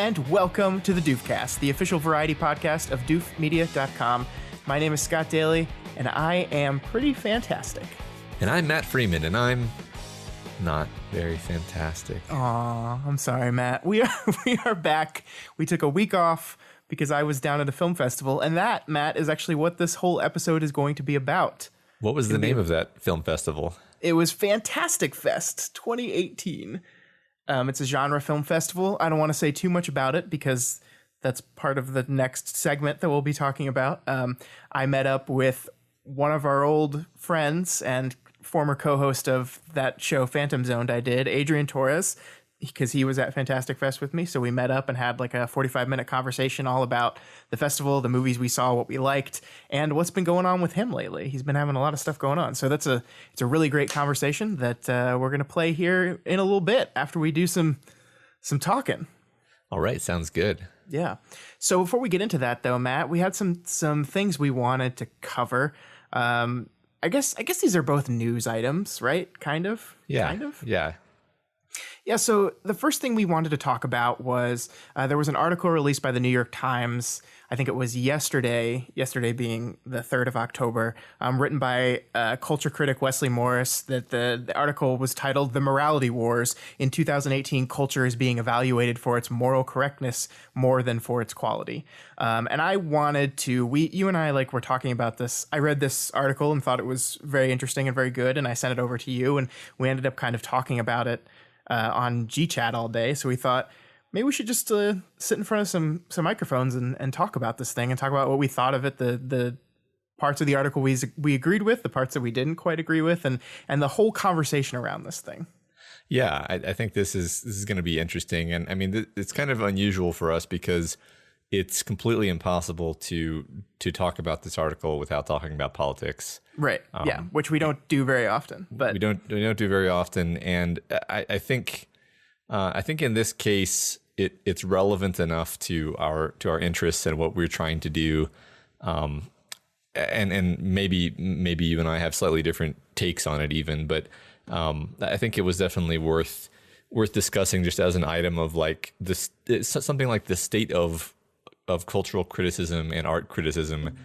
and welcome to the Doofcast, the official variety podcast of doofmedia.com. My name is Scott Daly, and I am pretty fantastic. And I'm Matt Freeman, and I'm not very fantastic. Aw, I'm sorry, Matt. We are back. We took a week off because I was down at a film festival, and that, Matt, is actually what this whole episode is going to be about. What was the name of that film festival? It was Fantastic Fest 2018. It's a genre film festival. I don't want to say too much about it because that's part of the next segment that we'll be talking about. I met up with one of our old friends and former co-host of that show Phantom Zoned I did, Adrian Torres, because he was at Fantastic Fest with me. So we met up and had like a 45-minute conversation all about the festival, the movies we saw, what we liked, and what's been going on with him lately. He's been having a lot of stuff going on. So it's a really great conversation that we're going to play here in a little bit after we do some talking. All right, sounds good. Yeah. So before we get into that, though, Matt, we had some things we wanted to cover. I guess these are both news items, right? Kind of? Yeah. Kind of? Yeah. Yeah, so the first thing we wanted to talk about was there was an article released by the New York Times, I think it was yesterday being the 3rd of October, written by culture critic Wesley Morris, that the article was titled "The Morality Wars. In 2018, Culture is Being Evaluated for Its Moral Correctness More Than for Its Quality." And I wanted to, you and I were talking about this. I read this article and thought it was very interesting and very good, and I sent it over to you, and we ended up kind of talking about it on GChat all day. So we thought maybe we should just sit in front of some microphones and talk about this thing and talk about what we thought of it, the parts of the article we agreed with, the parts that we didn't quite agree with, and the whole conversation around this thing. Yeah, I think this is going to be interesting. And I mean, it's kind of unusual for us because it's completely impossible to talk about this article without talking about politics. Right. Yeah, which we don't do very often. But we don't do very often, and I think in this case it's relevant enough to our interests and what we're trying to do, and maybe you and I have slightly different takes on it even, but I think it was definitely worth discussing just as an item of like this, something like the state of cultural criticism and art criticism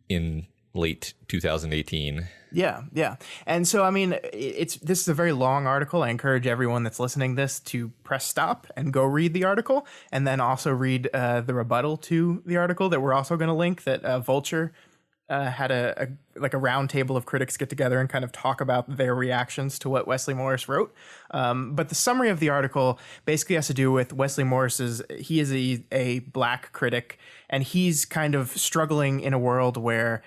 in late 2018. Yeah. And so, I mean, this is a very long article. I encourage everyone that's listening this to press stop and go read the article, and then also read the rebuttal to the article that we're also going to link, that Vulture had a round table of critics get together and kind of talk about their reactions to what Wesley Morris wrote. But the summary of the article basically has to do with Wesley Morris's. He is a black critic, and he's kind of struggling in a world where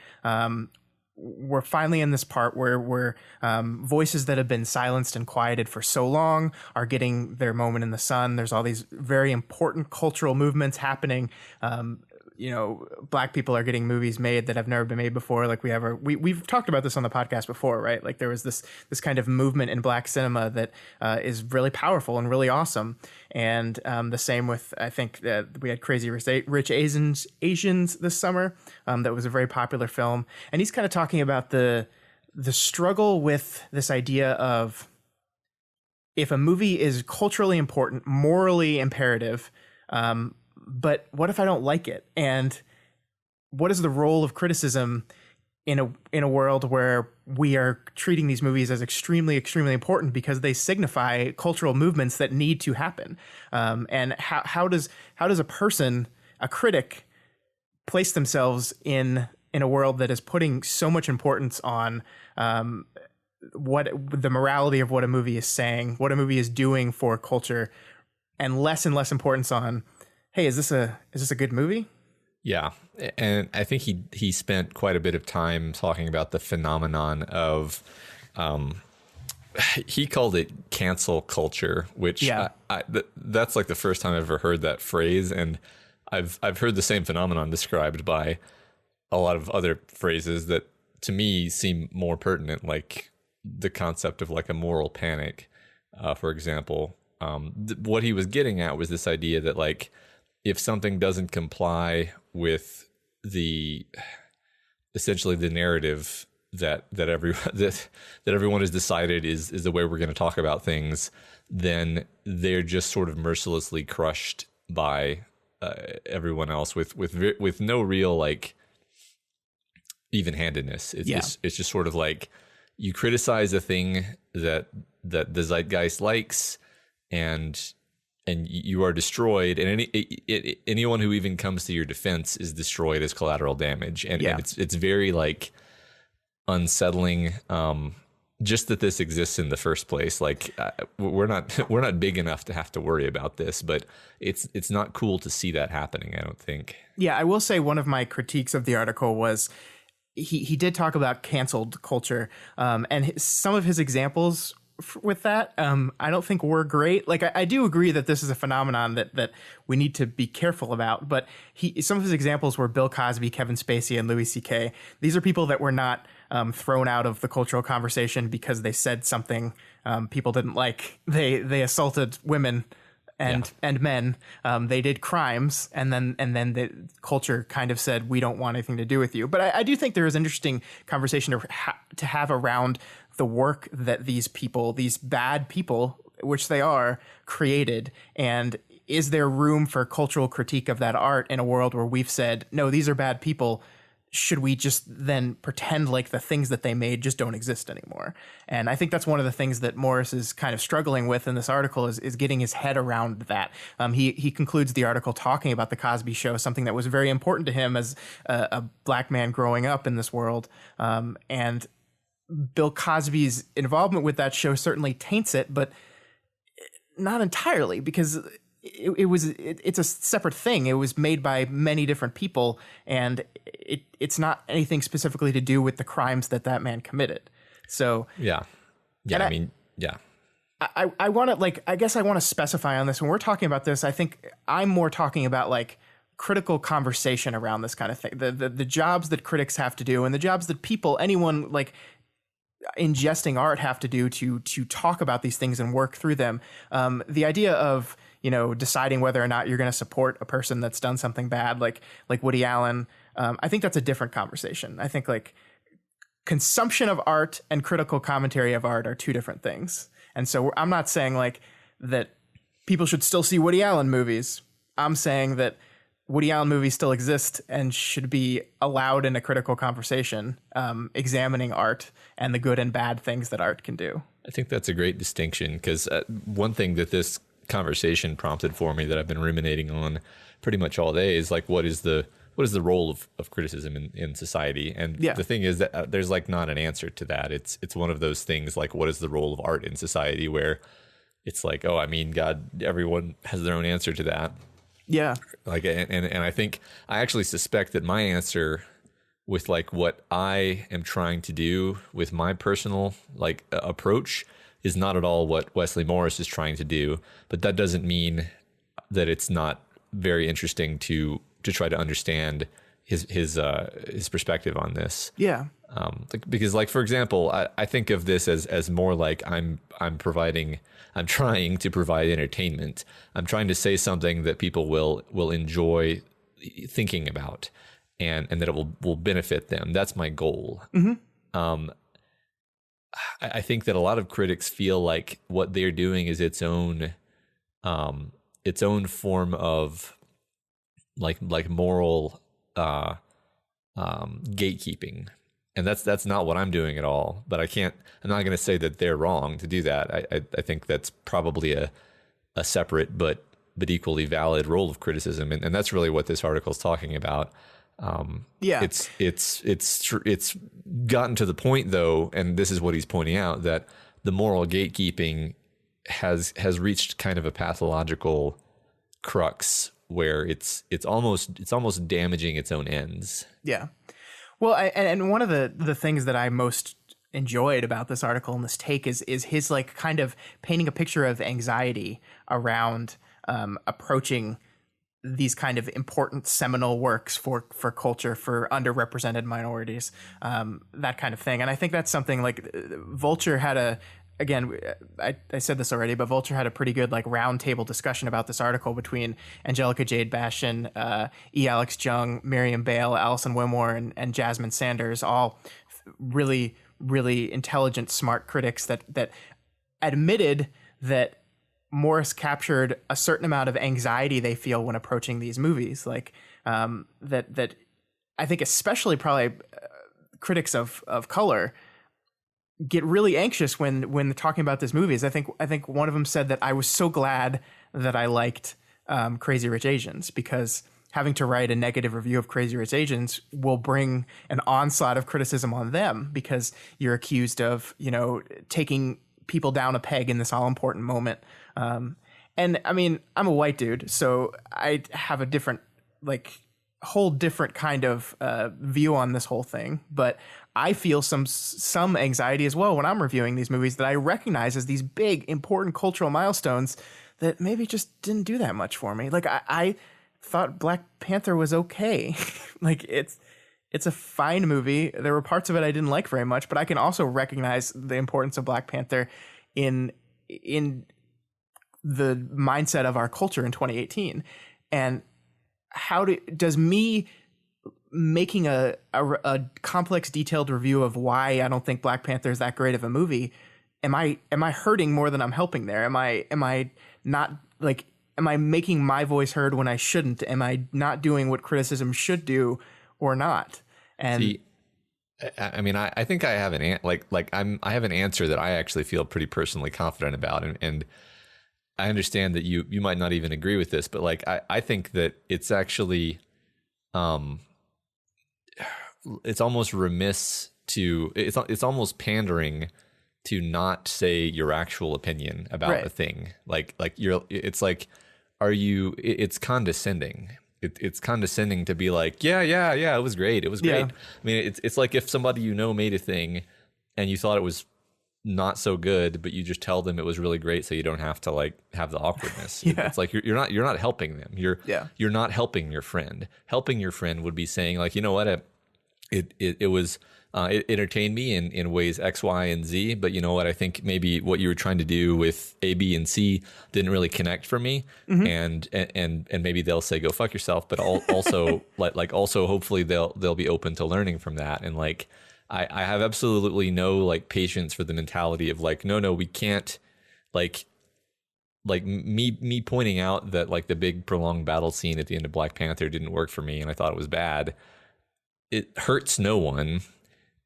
we're finally in this part where voices that have been silenced and quieted for so long are getting their moment in the sun. There's all these very important cultural movements happening. Black people are getting movies made that have never been made before. Like we've talked about this on the podcast before, right? Like there was this kind of movement in black cinema that is really powerful and really awesome. And the same with, I think that we had Crazy Rich Asians this summer. That was a very popular film. And he's kind of talking about the struggle with this idea of, if a movie is culturally important, morally imperative, but what if I don't like it? And what is the role of criticism in a world where we are treating these movies as extremely, extremely important because they signify cultural movements that need to happen? And how does a person, a critic, place themselves in a world that is putting so much importance on what the morality of what a movie is saying, what a movie is doing for culture, and less importance on, hey, is this a good movie? Yeah, and I think he spent quite a bit of time talking about the phenomenon of, he called it cancel culture, which that's like the first time I've ever heard that phrase, and I've heard the same phenomenon described by a lot of other phrases that to me seem more pertinent, like the concept of like a moral panic, for example. What he was getting at was this idea that like, if something doesn't comply with essentially the narrative that everyone has decided is the way we're going to talk about things, then they're just sort of mercilessly crushed by everyone else with no real like even-handedness. It's just sort of like you criticize a thing that the zeitgeist likes, and you are destroyed, and anyone who even comes to your defense is destroyed as collateral damage, and it's very like unsettling. Just that this exists in the first place. Like we're not big enough to have to worry about this, but it's not cool to see that happening, I don't think. Yeah, I will say one of my critiques of the article was he did talk about canceled culture, and some of his examples with that I don't think were great. Like I do agree that this is a phenomenon that we need to be careful about, but some of his examples were Bill Cosby, Kevin Spacey, and Louis C.K. These are people that were not thrown out of the cultural conversation because they said something people didn't like. They assaulted women and men. They did crimes, and then the culture kind of said, we don't want anything to do with you. But I do think there is an interesting conversation to have around the work that these people, these bad people, which they are, created, and is there room for cultural critique of that art in a world where we've said, no, these are bad people? Should we just then pretend like the things that they made just don't exist anymore? And I think that's one of the things that Morris is kind of struggling with in this article is getting his head around that. He concludes the article talking about the Cosby Show, something that was very important to him as a black man growing up in this world. And Bill Cosby's involvement with that show certainly taints it, but not entirely, because it's a separate thing. It was made by many different people, and it's not anything specifically to do with the crimes that man committed. So I want to I guess I want to specify on this when we're talking about this. I think I'm more talking about like critical conversation around this kind of thing. The jobs that critics have to do, and the jobs that anyone like ingesting art have to do to talk about these things and work through them. The idea of deciding whether or not you're going to support a person that's done something bad, like Woody Allen. I think that's a different conversation. I think like consumption of art and critical commentary of art are two different things. And so I'm not saying like that people should still see Woody Allen movies. I'm saying that Woody Allen movies still exist and should be allowed in a critical conversation, examining art and the good and bad things that art can do. I think that's a great distinction, because one thing that this conversation prompted for me that I've been ruminating on pretty much all day is like, what is the role of criticism in society? And the thing is that there's like not an answer to that. It's one of those things like, what is the role of art in society, where it's like, oh, I mean, God, everyone has their own answer to that. Yeah. Like, and I think I actually suspect that my answer with like what I am trying to do with my personal like approach is not at all what Wesley Morris is trying to do, but that doesn't mean that it's not very interesting to try to understand his perspective on this. Yeah. Because like, for example, I think of this as more like I'm trying to provide entertainment. I'm trying to say something that people will enjoy thinking about, and that it will benefit them. That's my goal. Mm-hmm. I think that a lot of critics feel like what they're doing is its own form of like moral gatekeeping, and that's not what I'm doing at all. But I'm not going to say that they're wrong to do that. I think that's probably a separate but equally valid role of criticism, and that's really what this article is talking about. It's gotten to the point though, and this is what he's pointing out, that the moral gatekeeping has reached kind of a pathological crux where it's almost damaging its own ends. Yeah. Well, and one of the things that I most enjoyed about this article and this take is his like kind of painting a picture of anxiety around approaching these kind of important seminal works for culture, for underrepresented minorities, that kind of thing. And I think that's something like Vulture had I said this already, but Vulture had a pretty good like roundtable discussion about this article between Angelica Jade Bastion, E. Alex Jung, Miriam Bale, Alison Wimore, and Jasmine Sanders, all really, really intelligent, smart critics that admitted that Morris captured a certain amount of anxiety they feel when approaching these movies. Like that I think especially probably critics of color get really anxious when they're talking about this movies. I think one of them said that I was so glad that I liked Crazy Rich Asians, because having to write a negative review of Crazy Rich Asians will bring an onslaught of criticism on them, because you're accused of, taking people down a peg in this all important moment. And I mean, I'm a white dude, so I have a different, whole different kind of view on this whole thing. But I feel some anxiety as well when I'm reviewing these movies that I recognize as these big, important cultural milestones that maybe just didn't do that much for me. Like I thought Black Panther was okay. It's a fine movie. There were parts of it I didn't like very much, but I can also recognize the importance of Black Panther in the mindset of our culture in 2018. And does me making a complex, detailed review of why I don't think Black Panther is that great of a movie, am I hurting more than I'm helping there? Am I not, am I making my voice heard when I shouldn't? Am I not doing what criticism should do or not? And see, I mean, I think I have I have an answer that I actually feel pretty personally confident about, and I understand that you might not even agree with this, but I think that it's actually it's almost remiss to it's almost pandering to not say your actual opinion about a thing. It's condescending. It's condescending to be like, yeah, it was great. It was great. Yeah. I mean, it's like if somebody made a thing and you thought it was not so good, but you just tell them it was really great, so you don't have to have the awkwardness. Yeah. It's like you're not helping them. You're not helping your friend. Helping your friend would be saying you know what, it was it entertained me in ways X, Y, and Z, but you know what, I think maybe what you were trying to do with A, B, and C didn't really connect for me. Mm-hmm. and maybe they'll say go fuck yourself, but also also hopefully they'll be open to learning from that. And I have absolutely no patience for the mentality of no, we can't me pointing out that the big prolonged battle scene at the end of Black Panther didn't work for me and I thought it was bad. It hurts no one,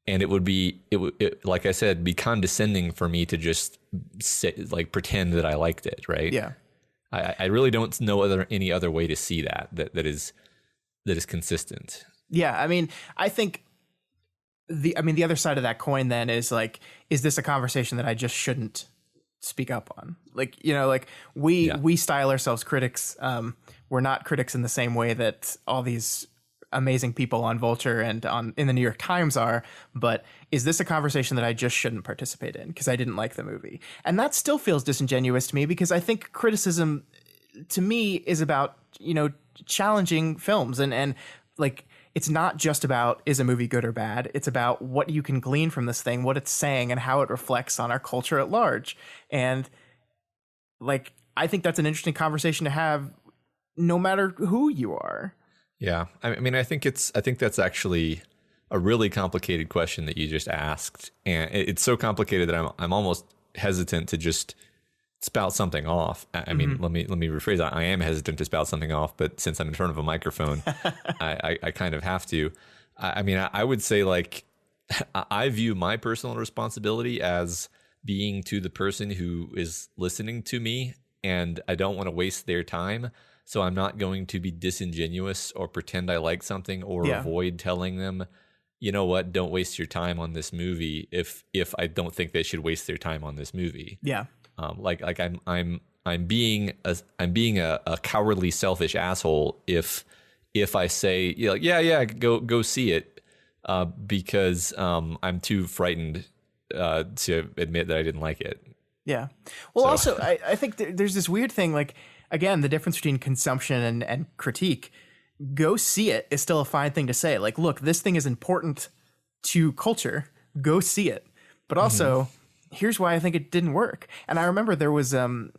and it would like I said, be condescending for me to just say, pretend that I liked it, right? Yeah. I really don't know any other way to see that is consistent. Yeah, I mean, I think the other side of that coin then is is this a conversation that I just shouldn't speak up on? We style ourselves critics. We're not critics in the same way that all these amazing people on Vulture and in the New York Times are, but is this a conversation that I just shouldn't participate in because I didn't like the movie? And that still feels disingenuous to me, because I think criticism to me is about, challenging films and it's not just about is a movie good or bad. It's about what you can glean from this thing, what it's saying, and how it reflects on our culture at large. And I think that's an interesting conversation to have no matter who you are. Yeah. I mean, I think that's actually a really complicated question that you just asked. And it's so complicated that I'm almost hesitant to just spout something off. I mean, let me rephrase that. I am hesitant to spout something off, but since I'm in front of a microphone, I kind of have to. I mean, I would say I view my personal responsibility as being to the person who is listening to me, and I don't want to waste their time. So I'm not going to be disingenuous or pretend I like something or avoid telling them, you know what, don't waste your time on this movie if I don't think they should waste their time on this movie. Yeah. I'm being a cowardly, selfish asshole if I say go see it because I'm too frightened to admit that I didn't like it. Yeah. Well, also I think there's this weird thing again, the difference between consumption and critique. Go see it is still a fine thing to say. Look, this thing is important to culture. Go see it. But also, here's why I think it didn't work. And I remember there was an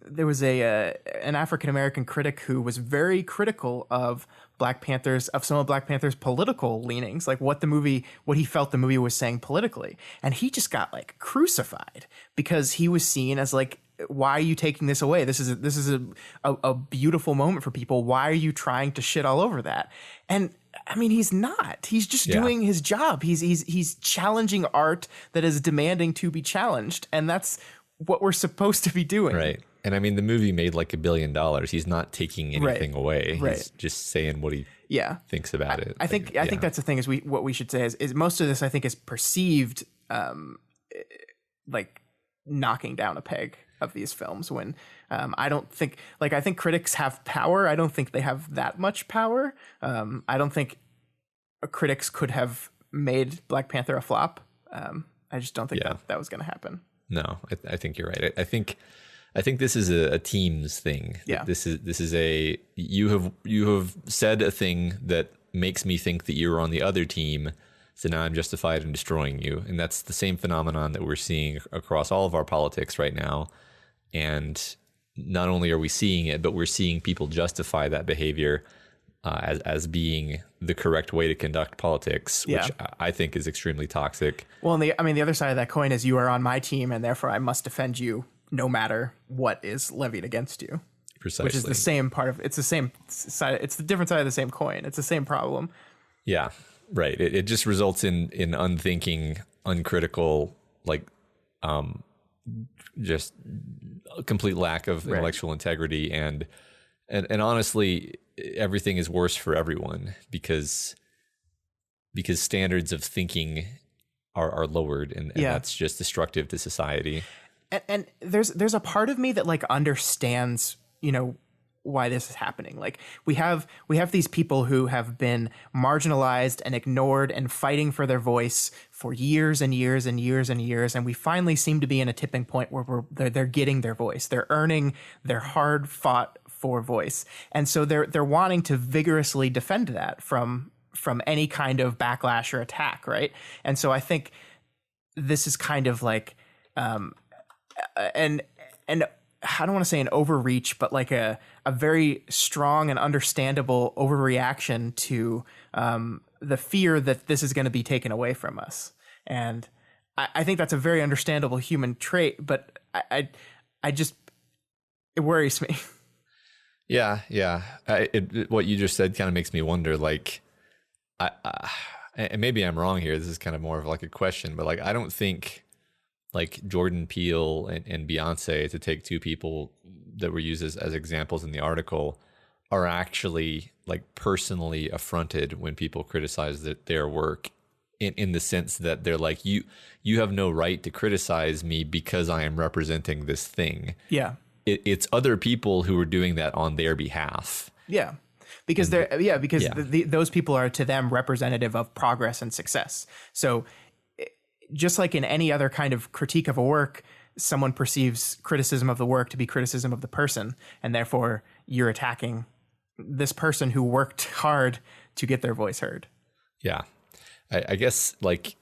African American critic who was very critical of some of Black Panther's political leanings, what he felt the movie was saying politically. And he just got crucified because he was seen as why are you taking this away? This is a beautiful moment for people. Why are you trying to shit all over that? And I mean, he's not. He's just doing his job. He's challenging art that is demanding to be challenged, and that's what we're supposed to be doing. Right. And I mean, the movie made like $1 billion. He's not taking anything away. Right. He's just saying what he thinks about it. I think that's the thing is what we should say is most of this, I think, is perceived like knocking down a peg of these films when I don't think, like, I think critics have power. I don't think they have that much power. I don't think critics could have made Black Panther a flop. I just don't think that was going to happen. No, I think you're right. I think this is a team's thing. Yeah. This is a you have said a thing that makes me think that you're on the other team, so now I'm justified in destroying you. And that's the same phenomenon that we're seeing across all of our politics right now. And not only are we seeing it, but we're seeing people justify that behavior as being the correct way to conduct politics, which I think is extremely toxic. Well, the other side of that coin is you are on my team, and therefore I must defend you no matter what is levied against you. Precisely. Which is the same part of, it's the same side, it's the different side of the same coin. It's the same problem. Yeah, right. It just results in unthinking, uncritical, like just a complete lack of intellectual integrity, and honestly, everything is worse for everyone because standards of thinking are lowered, and that's just destructive to society. And there's a part of me that like understands, why this is happening. Like we have these people who have been marginalized and ignored and fighting for their voice for years and years and years and years, and we finally seem to be in a tipping point where they're getting their voice. They're earning their hard fought for voice, and so they're wanting to vigorously defend that from any kind of backlash or attack, right? And so I think this is kind of like and I don't want to say an overreach, but like a very strong and understandable overreaction to the fear that this is going to be taken away from us. And I think that's a very understandable human trait, but I just, it worries me. Yeah. What you just said kind of makes me wonder, like, and maybe I'm wrong here. This is kind of more of like a question, but like, I don't think like Jordan Peele and Beyonce, to take two people that were used as examples in the article, are actually like personally affronted when people criticize their work in the sense that they're like, you have no right to criticize me because I am representing this thing. Yeah. It's other people who are doing that on their behalf. Yeah. Because those people are to them representative of progress and success. So just like in any other kind of critique of a work, someone perceives criticism of the work to be criticism of the person, and therefore you're attacking this person who worked hard to get their voice heard. Yeah. I guess like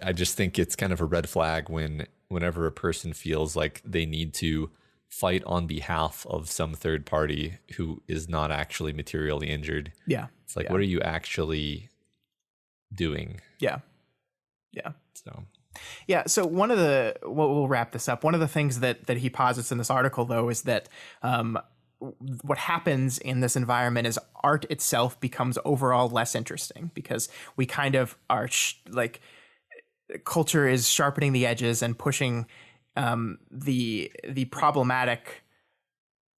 I just think it's kind of a red flag whenever a person feels like they need to fight on behalf of some third party who is not actually materially injured. Yeah. It's like, what are you actually doing? Yeah. So we'll wrap this up. One of the things that he posits in this article, though, is that what happens in this environment is art itself becomes overall less interesting because we kind of are like culture is sharpening the edges and pushing the problematic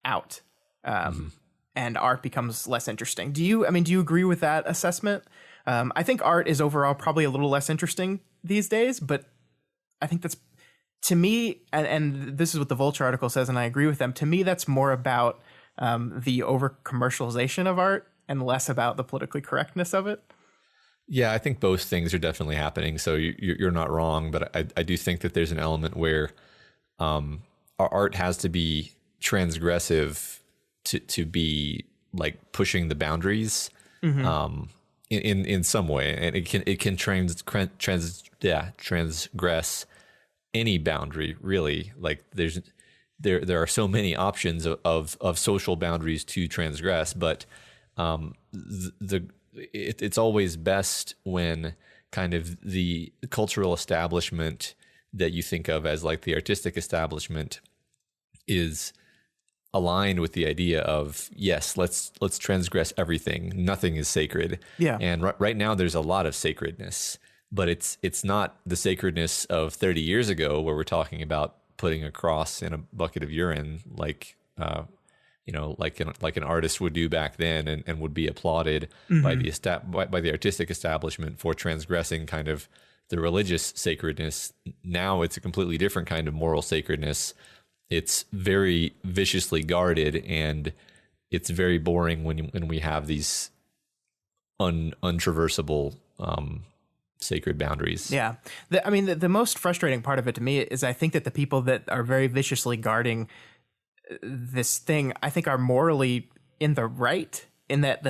out, and art becomes less interesting. Do you agree with that assessment? I think art is overall probably a little less interesting these days, but I think that's, to me, and this is what the Vulture article says, and I agree with them. To me, that's more about the over commercialization of art and less about the politically correctness of it. Yeah, I think both things are definitely happening. So you're not wrong, but I do think that there's an element where our art has to be transgressive to be like pushing the boundaries. In some way, and it can transgress any boundary, really. Like there are so many options of social boundaries to transgress, but it's always best when kind of the cultural establishment that you think of as like the artistic establishment is aligned with the idea of, yes, let's transgress everything. Nothing is sacred. Yeah. And right now there's a lot of sacredness, but it's not the sacredness of 30 years ago where we're talking about putting a cross in a bucket of urine, like like an artist would do back then, and would be applauded by the artistic establishment for transgressing kind of the religious sacredness. Now it's a completely different kind of moral sacredness. It's very viciously guarded, and it's very boring when we have these untraversable sacred boundaries. Yeah. The most frustrating part of it to me is I think that the people that are very viciously guarding this thing, I think, are morally in the right, in that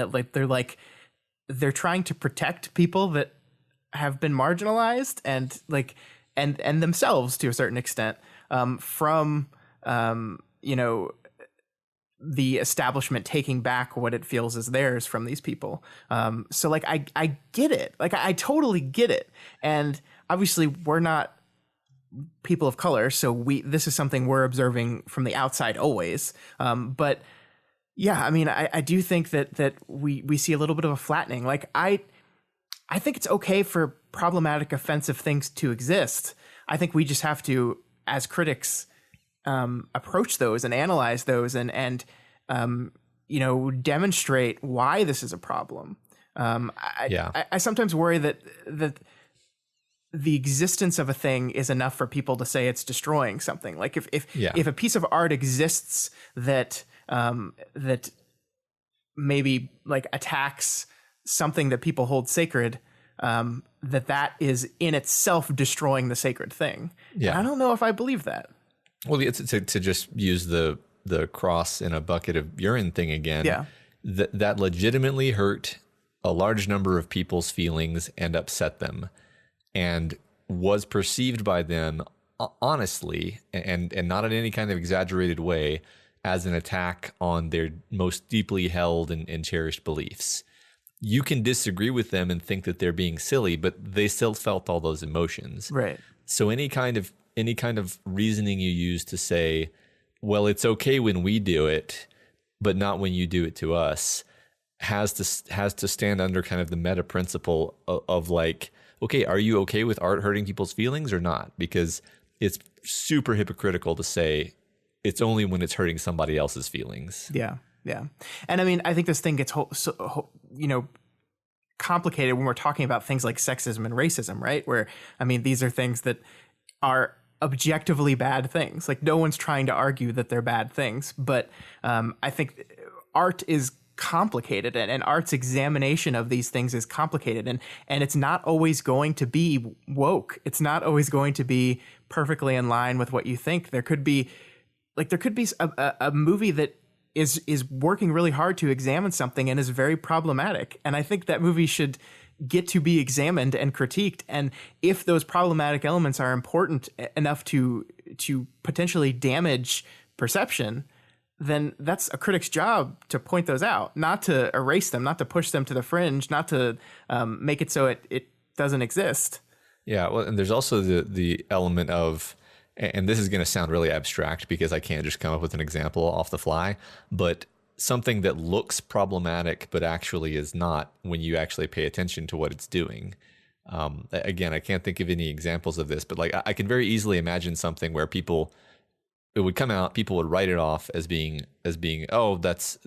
they're trying to protect people that have been marginalized and themselves to a certain extent from the establishment taking back what it feels is theirs from these people. So I get it. I totally get it. And obviously we're not people of color, so this is something we're observing from the outside always. But yeah, I do think that we see a little bit of a flattening. I think it's okay for problematic, offensive things to exist. I think we just have to, as critics, approach those and analyze those and demonstrate why this is a problem. I sometimes worry that the existence of a thing is enough for people to say it's destroying something. Like if a piece of art exists that maybe attacks something that people hold sacred, that is in itself destroying the sacred thing. Yeah, and I don't know if I believe that. Well, to just use the cross in a bucket of urine thing again. Yeah, that legitimately hurt a large number of people's feelings and upset them, and was perceived by them honestly and not in any kind of exaggerated way as an attack on their most deeply held and cherished beliefs. You can disagree with them and think that they're being silly, but they still felt all those emotions. Right. So any kind of reasoning you use to say, well, it's okay when we do it, but not when you do it to us, has to stand under kind of the meta principle of okay, are you okay with art hurting people's feelings or not? Because it's super hypocritical to say it's only when it's hurting somebody else's feelings. Yeah. Yeah. And I think this thing gets complicated when we're talking about things like sexism and racism, right? Where, these are things that are objectively bad things. No one's trying to argue that they're bad things, but I think art is complicated, and art's examination of these things is complicated, and it's not always going to be woke. It's not always going to be perfectly in line with what you think. There could be a movie that is working really hard to examine something and is very problematic. And I think that movie should get to be examined and critiqued. And if those problematic elements are important enough to potentially damage perception, then that's a critic's job to point those out, not to erase them, not to push them to the fringe, not to make it so it doesn't exist. Yeah, well, and there's also the element of, and this is going to sound really abstract because I can't just come up with an example off the fly, but something that looks problematic but actually is not when you actually pay attention to what it's doing. Again, I can't think of any examples of this, but I can very easily imagine something where it would come out, people would write it off as being, oh, that's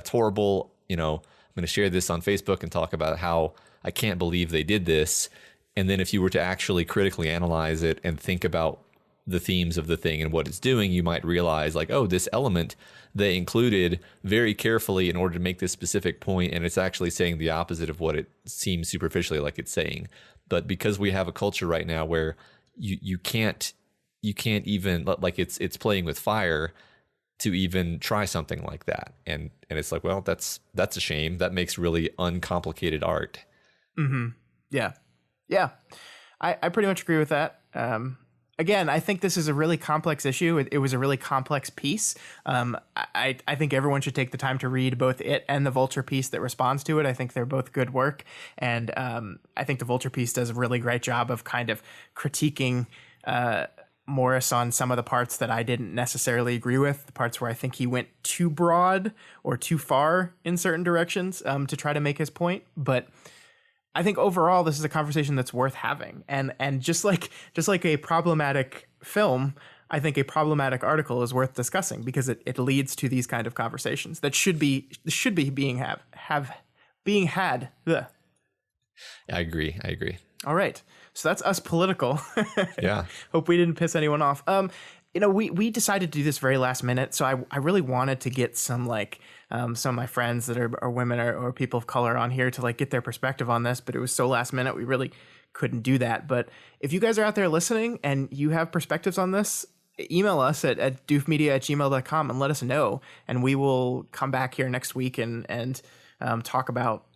horrible. I'm going to share this on Facebook and talk about how I can't believe they did this. And then if you were to actually critically analyze it and think about the themes of the thing and what it's doing, you might realize this element they included very carefully in order to make this specific point, and it's actually saying the opposite of what it seems superficially like it's saying. But because we have a culture right now where you can't even, it's playing with fire to even try something like that, and it's well, that's a shame. That makes really uncomplicated art. Mm-hmm. Yeah. I pretty much agree with that. Again, I think this is a really complex issue. It was a really complex piece. I think everyone should take the time to read both it and the Vulture piece that responds to it. I think they're both good work. And I think the Vulture piece does a really great job of kind of critiquing Morris on some of the parts that I didn't necessarily agree with, the parts where I think he went too broad or too far in certain directions to try to make his point. But I think overall, this is a conversation that's worth having. And just like a problematic film, I think a problematic article is worth discussing because it leads to these kind of conversations that should be being had. Ugh. I agree. All right. So that's us political. Yeah. Hope we didn't piss anyone off. We decided to do this very last minute. So I really wanted to get some some of my friends that are women or people of color on here to like get their perspective on this. But it was so last minute. We really couldn't do that. But if you guys are out there listening and you have perspectives on this, email us at doofmedia@gmail.com and let us know. And we will come back here next week and talk about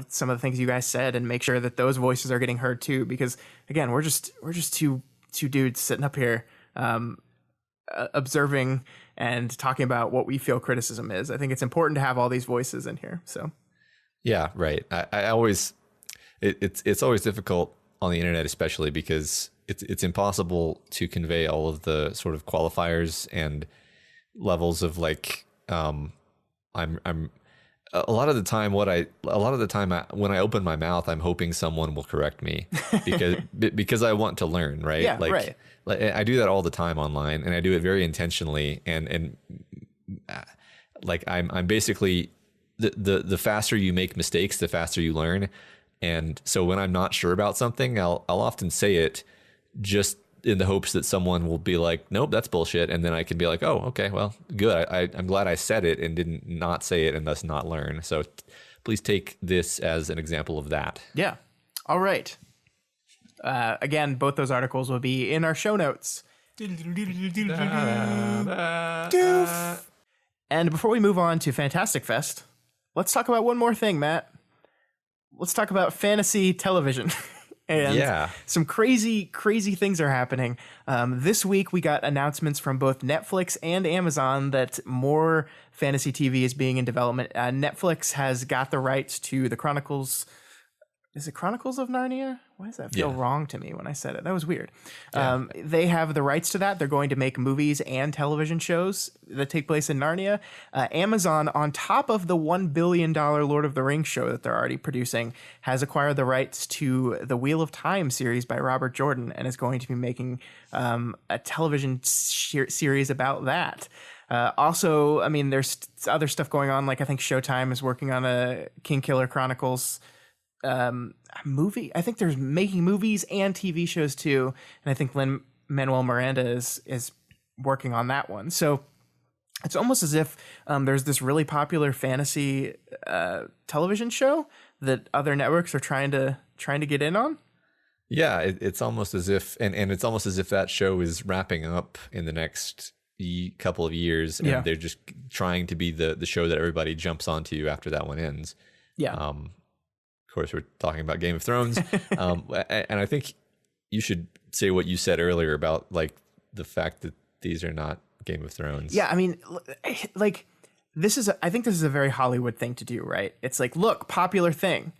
some of the things you guys said and make sure that those voices are getting heard too, because again, we're just two dudes sitting up here observing and talking about what we feel criticism is. I think it's important to have all these voices in here. So yeah, right. I always it's always difficult on the internet, especially because it's impossible to convey all of the sort of qualifiers and levels of like I'm a lot of the time when I open my mouth, I'm hoping someone will correct me because I want to learn, right? Yeah, right. Like I do that all the time online, and I do it very intentionally. And like I'm basically the faster you make mistakes, the faster you learn. And so when I'm not sure about something, I'll often say it just in the hopes that someone will be like, nope, that's bullshit. And then I can be like, oh, okay, well, good. I'm glad I said it and didn't not say it and thus not learn. So please take this as an example of that. Yeah. All right. Again, both those articles will be in our show notes. And before we move on to Fantastic Fest, let's talk about one more thing, Matt. Let's talk about fantasy television. And some crazy things are happening. This week, we got announcements from both Netflix and Amazon that more fantasy TV is being in development. Netflix has got the rights to the Chronicles. Is it Chronicles of Narnia? Why does that feel wrong to me when I said it? That was weird. Yeah. They have the rights to that. They're going to make movies and television shows that take place in Narnia. Amazon, on top of the $1 billion Lord of the Rings show that they're already producing, has acquired the rights to the Wheel of Time series by Robert Jordan and is going to be making a television series about that. Also, I mean, there's other stuff going on. Like I think Showtime is working on a King Killer Chronicles movie. I think there's making movies and TV shows too, and I think Lin-Manuel Miranda is working on that one. So it's almost as if there's this really popular fantasy television show that other networks are trying to get in on. Yeah, it's almost as if, and it's almost as if that show is wrapping up in the next couple of years, and they're just trying to be the show that everybody jumps onto after that one ends. Yeah. Of course, we're talking about Game of Thrones, and I think you should say what you said earlier about like the fact that these are not Game of Thrones. Yeah, I mean, like I think this is a very Hollywood thing to do, right? It's like, look, popular thing.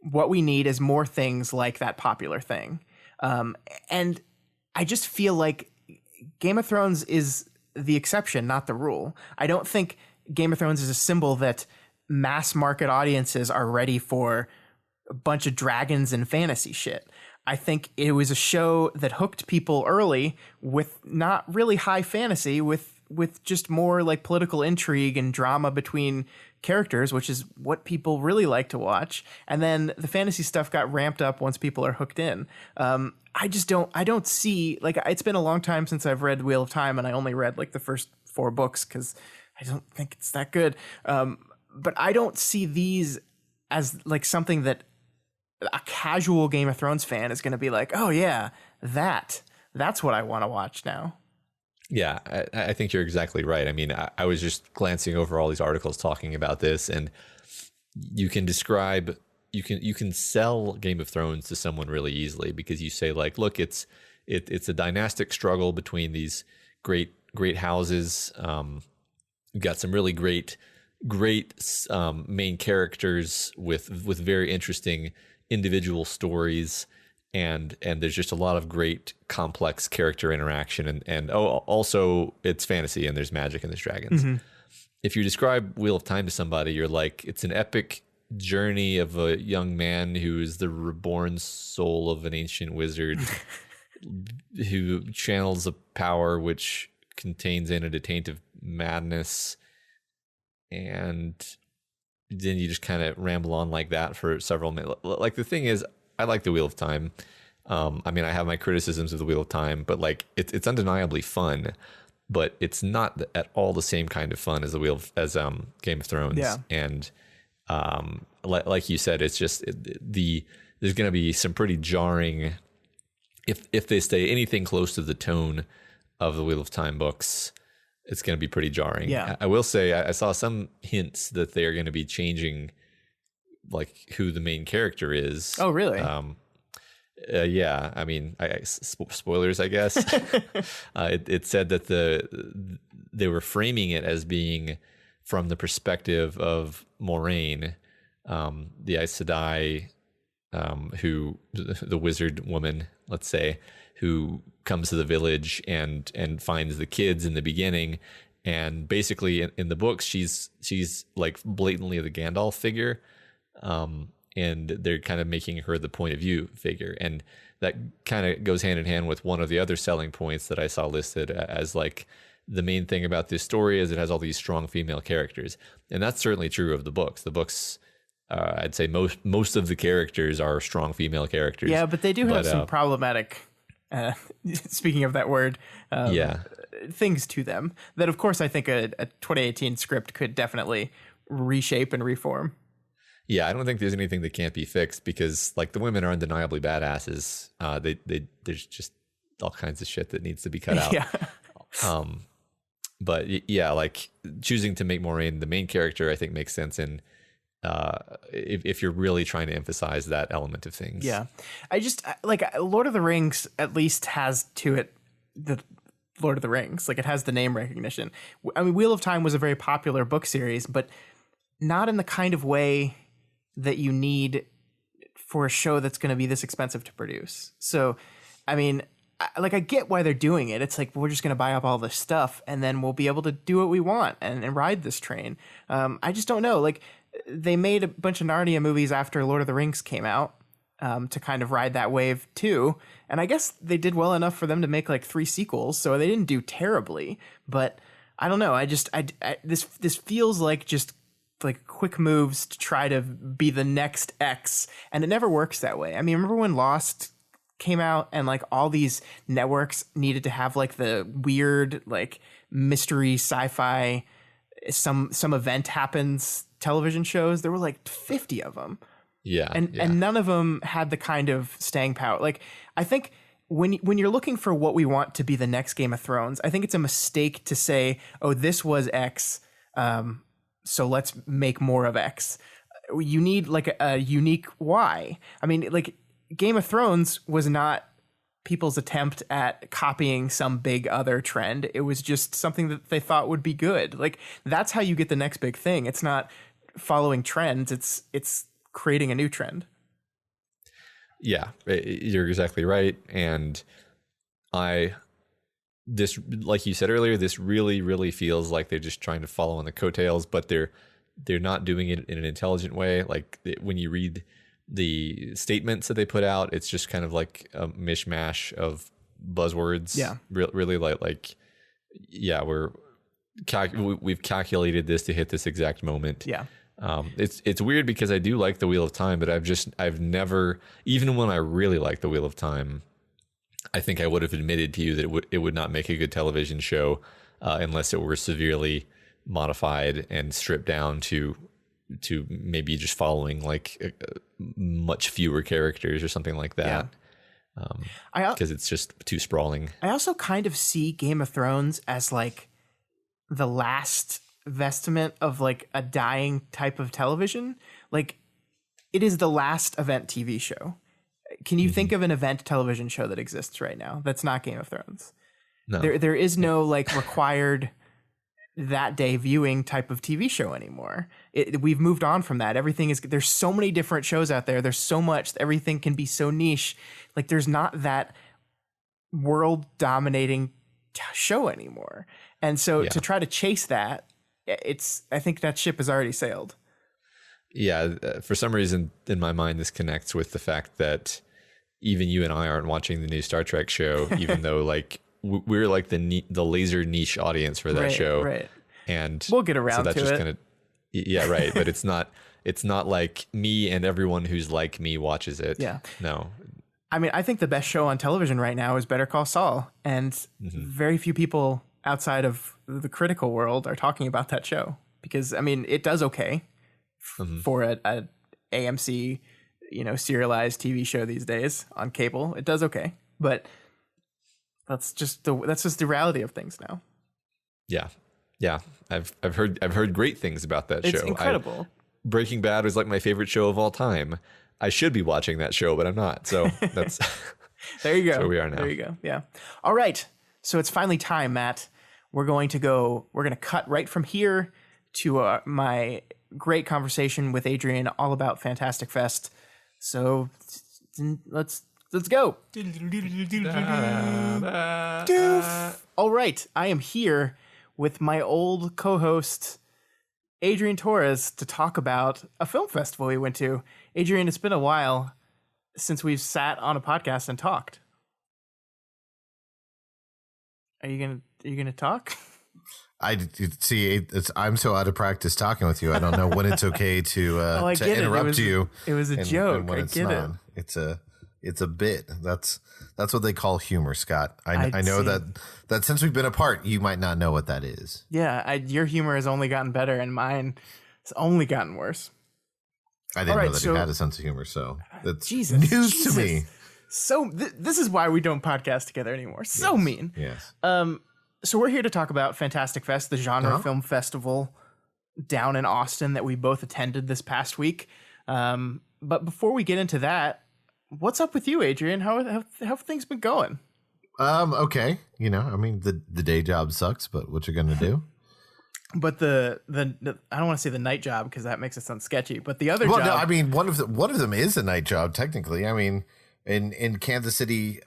What we need is more things like that popular thing, and I just feel like Game of Thrones is the exception, not the rule. I don't think Game of Thrones is a symbol that mass market audiences are ready for a bunch of dragons and fantasy shit. I think it was a show that hooked people early with not really high fantasy, with just more like political intrigue and drama between characters, which is what people really like to watch. And then the fantasy stuff got ramped up once people are hooked in. I don't see, like, it's been a long time since I've read Wheel of Time, and I only read like the first 4 books because I don't think it's that good. But I don't see these as like something that a casual Game of Thrones fan is going to be like, oh yeah, that's what I want to watch now. Yeah, I think you're exactly right. I mean, I was just glancing over all these articles talking about this, and you can sell Game of Thrones to someone really easily because you say like, look, it's a dynastic struggle between these great houses. You've got some really great main characters with very interesting individual stories, and there's just a lot of great complex character interaction, and also it's fantasy and there's magic and there's dragons. Mm-hmm. If you describe Wheel of Time to somebody, you're like, it's an epic journey of a young man who is the reborn soul of an ancient wizard who channels a power which contains in it a taint of madness, and then you just kind of ramble on like that for several minutes. Like, the thing is, I like the Wheel of Time. I mean, I have my criticisms of the Wheel of Time, but like it's undeniably fun, but it's not at all the same kind of fun as Game of Thrones. Yeah. And like you said, it's just there's going to be some pretty jarring if they stay anything close to the tone of the Wheel of Time books. It's going to be pretty jarring. Yeah. I will say I saw some hints that they are going to be changing like who the main character is. Oh, really? Yeah. I mean, spoilers, I guess. It said that they were framing it as being from the perspective of Moraine, the Aes Sedai, who the wizard woman, let's say, who comes to the village and finds the kids in the beginning. And basically in the books, she's like blatantly the Gandalf figure. And they're kind of making her the point of view figure. And that kind of goes hand in hand with one of the other selling points that I saw listed as like the main thing about this story is it has all these strong female characters. And that's certainly true of the books. The books, I'd say most of the characters are strong female characters. Yeah, but they do have some problematic, speaking of that word, things to them that, of course, I think a 2018 script could definitely reshape and reform. Yeah, I don't think there's anything that can't be fixed because, like, the women are undeniably badasses. There's just all kinds of shit that needs to be cut out. Yeah. But yeah, like choosing to make Moraine the main character, I think makes sense. And if you're really trying to emphasize that element of things. Yeah, I just like Lord of the Rings at least has to it the Lord of the Rings, like it has the name recognition. I mean, Wheel of Time was a very popular book series, but not in the kind of way that you need for a show that's going to be this expensive to produce. So, I mean, I get why they're doing it. It's like, we're just going to buy up all this stuff and then we'll be able to do what we want and ride this train. I just don't know. Like, they made a bunch of Narnia movies after Lord of the Rings came out to kind of ride that wave too. And I guess they did well enough for them to make like 3 sequels. So they didn't do terribly, but I don't know. This feels like just like quick moves to try to be the next X, and it never works that way. I mean, remember when Lost came out and like all these networks needed to have like the weird like mystery sci-fi some event happens television shows? There were like 50 of them. Yeah. And none of them had the kind of staying power. Like, I think when you're looking for what we want to be the next Game of Thrones, I think it's a mistake to say, oh, this was X, so let's make more of X. You need like a unique Y. I mean, like Game of Thrones was not people's attempt at copying some big other trend. It was just something that they thought would be good. Like, that's how you get the next big thing. It's not following trends. It's creating a new trend. Yeah, you're exactly right. And this, like you said earlier, this really, really feels like they're just trying to follow on the coattails, but they're not doing it in an intelligent way. Like when you read the statements that they put out, it's just kind of like a mishmash of buzzwords. Yeah, really like yeah, we've calculated this to hit this exact moment. Yeah. It's weird because I do like the Wheel of Time, but I've never, even when I really like the Wheel of Time, I think I would have admitted to you that it would not make a good television show unless it were severely modified and stripped down to maybe just following like much fewer characters or something like that. Because it's just too sprawling. I also kind of see Game of Thrones as like the last vestment of like a dying type of television. Like, it is the last event TV show. Can you think of an event television show that exists right now that's not Game of Thrones? No. There is no like required that day viewing type of TV show anymore. We've moved on from that. There's so many different shows out there. There's so much, everything can be so niche. Like there's not that world dominating show anymore. And so to try to chase that, I think that ship has already sailed. Yeah. For some reason in my mind, this connects with the fact that even you and I aren't watching the new Star Trek show, even though like we're like the laser niche audience for that show. Right. And we'll get around so that's to just it. kind of, yeah, right. But it's not like me and everyone who's like me watches it. Yeah. No. I mean, I think the best show on television right now is Better Call Saul. And very few people outside of the critical world are talking about that show. Because, I mean, it does okay for a AMC, serialized TV show these days on cable. It does okay. But that's just the reality of things now. Yeah. Yeah. I've heard great things about that show. It's incredible. Breaking Bad was like my favorite show of all time. I should be watching that show, but I'm not. So that's there you go. That's where we are now. There you go. Yeah. All right. So it's finally time, Matt. We're going to cut right from here to my great conversation with Adrian all about Fantastic Fest. So let's go. All right. I am here with my old co-host Adrian Torres to talk about a film festival we went to. Adrian, it's been a while since we've sat on a podcast and talked. Are you gonna talk? I see. I'm so out of practice talking with you. I don't know when it's okay to interrupt you. It was a joke. And when I it's get not. it. It's a bit. That's what they call humor, Scott. I know that since we've been apart, you might not know what that is. Yeah, your humor has only gotten better, and mine has only gotten worse. I didn't know that you had a sense of humor, so it's news to me. So this is why we don't podcast together anymore. So mean. Yes. So we're here to talk about Fantastic Fest, the genre film festival down in Austin that we both attended this past week. But before we get into that, what's up with you, Adrian? How have things been going? Okay. I mean, the day job sucks, but what you gonna do? But the I don't want to say the night job because that makes it sound sketchy. But the other job, no, I mean one of them is a night job technically. I mean, in Kansas City,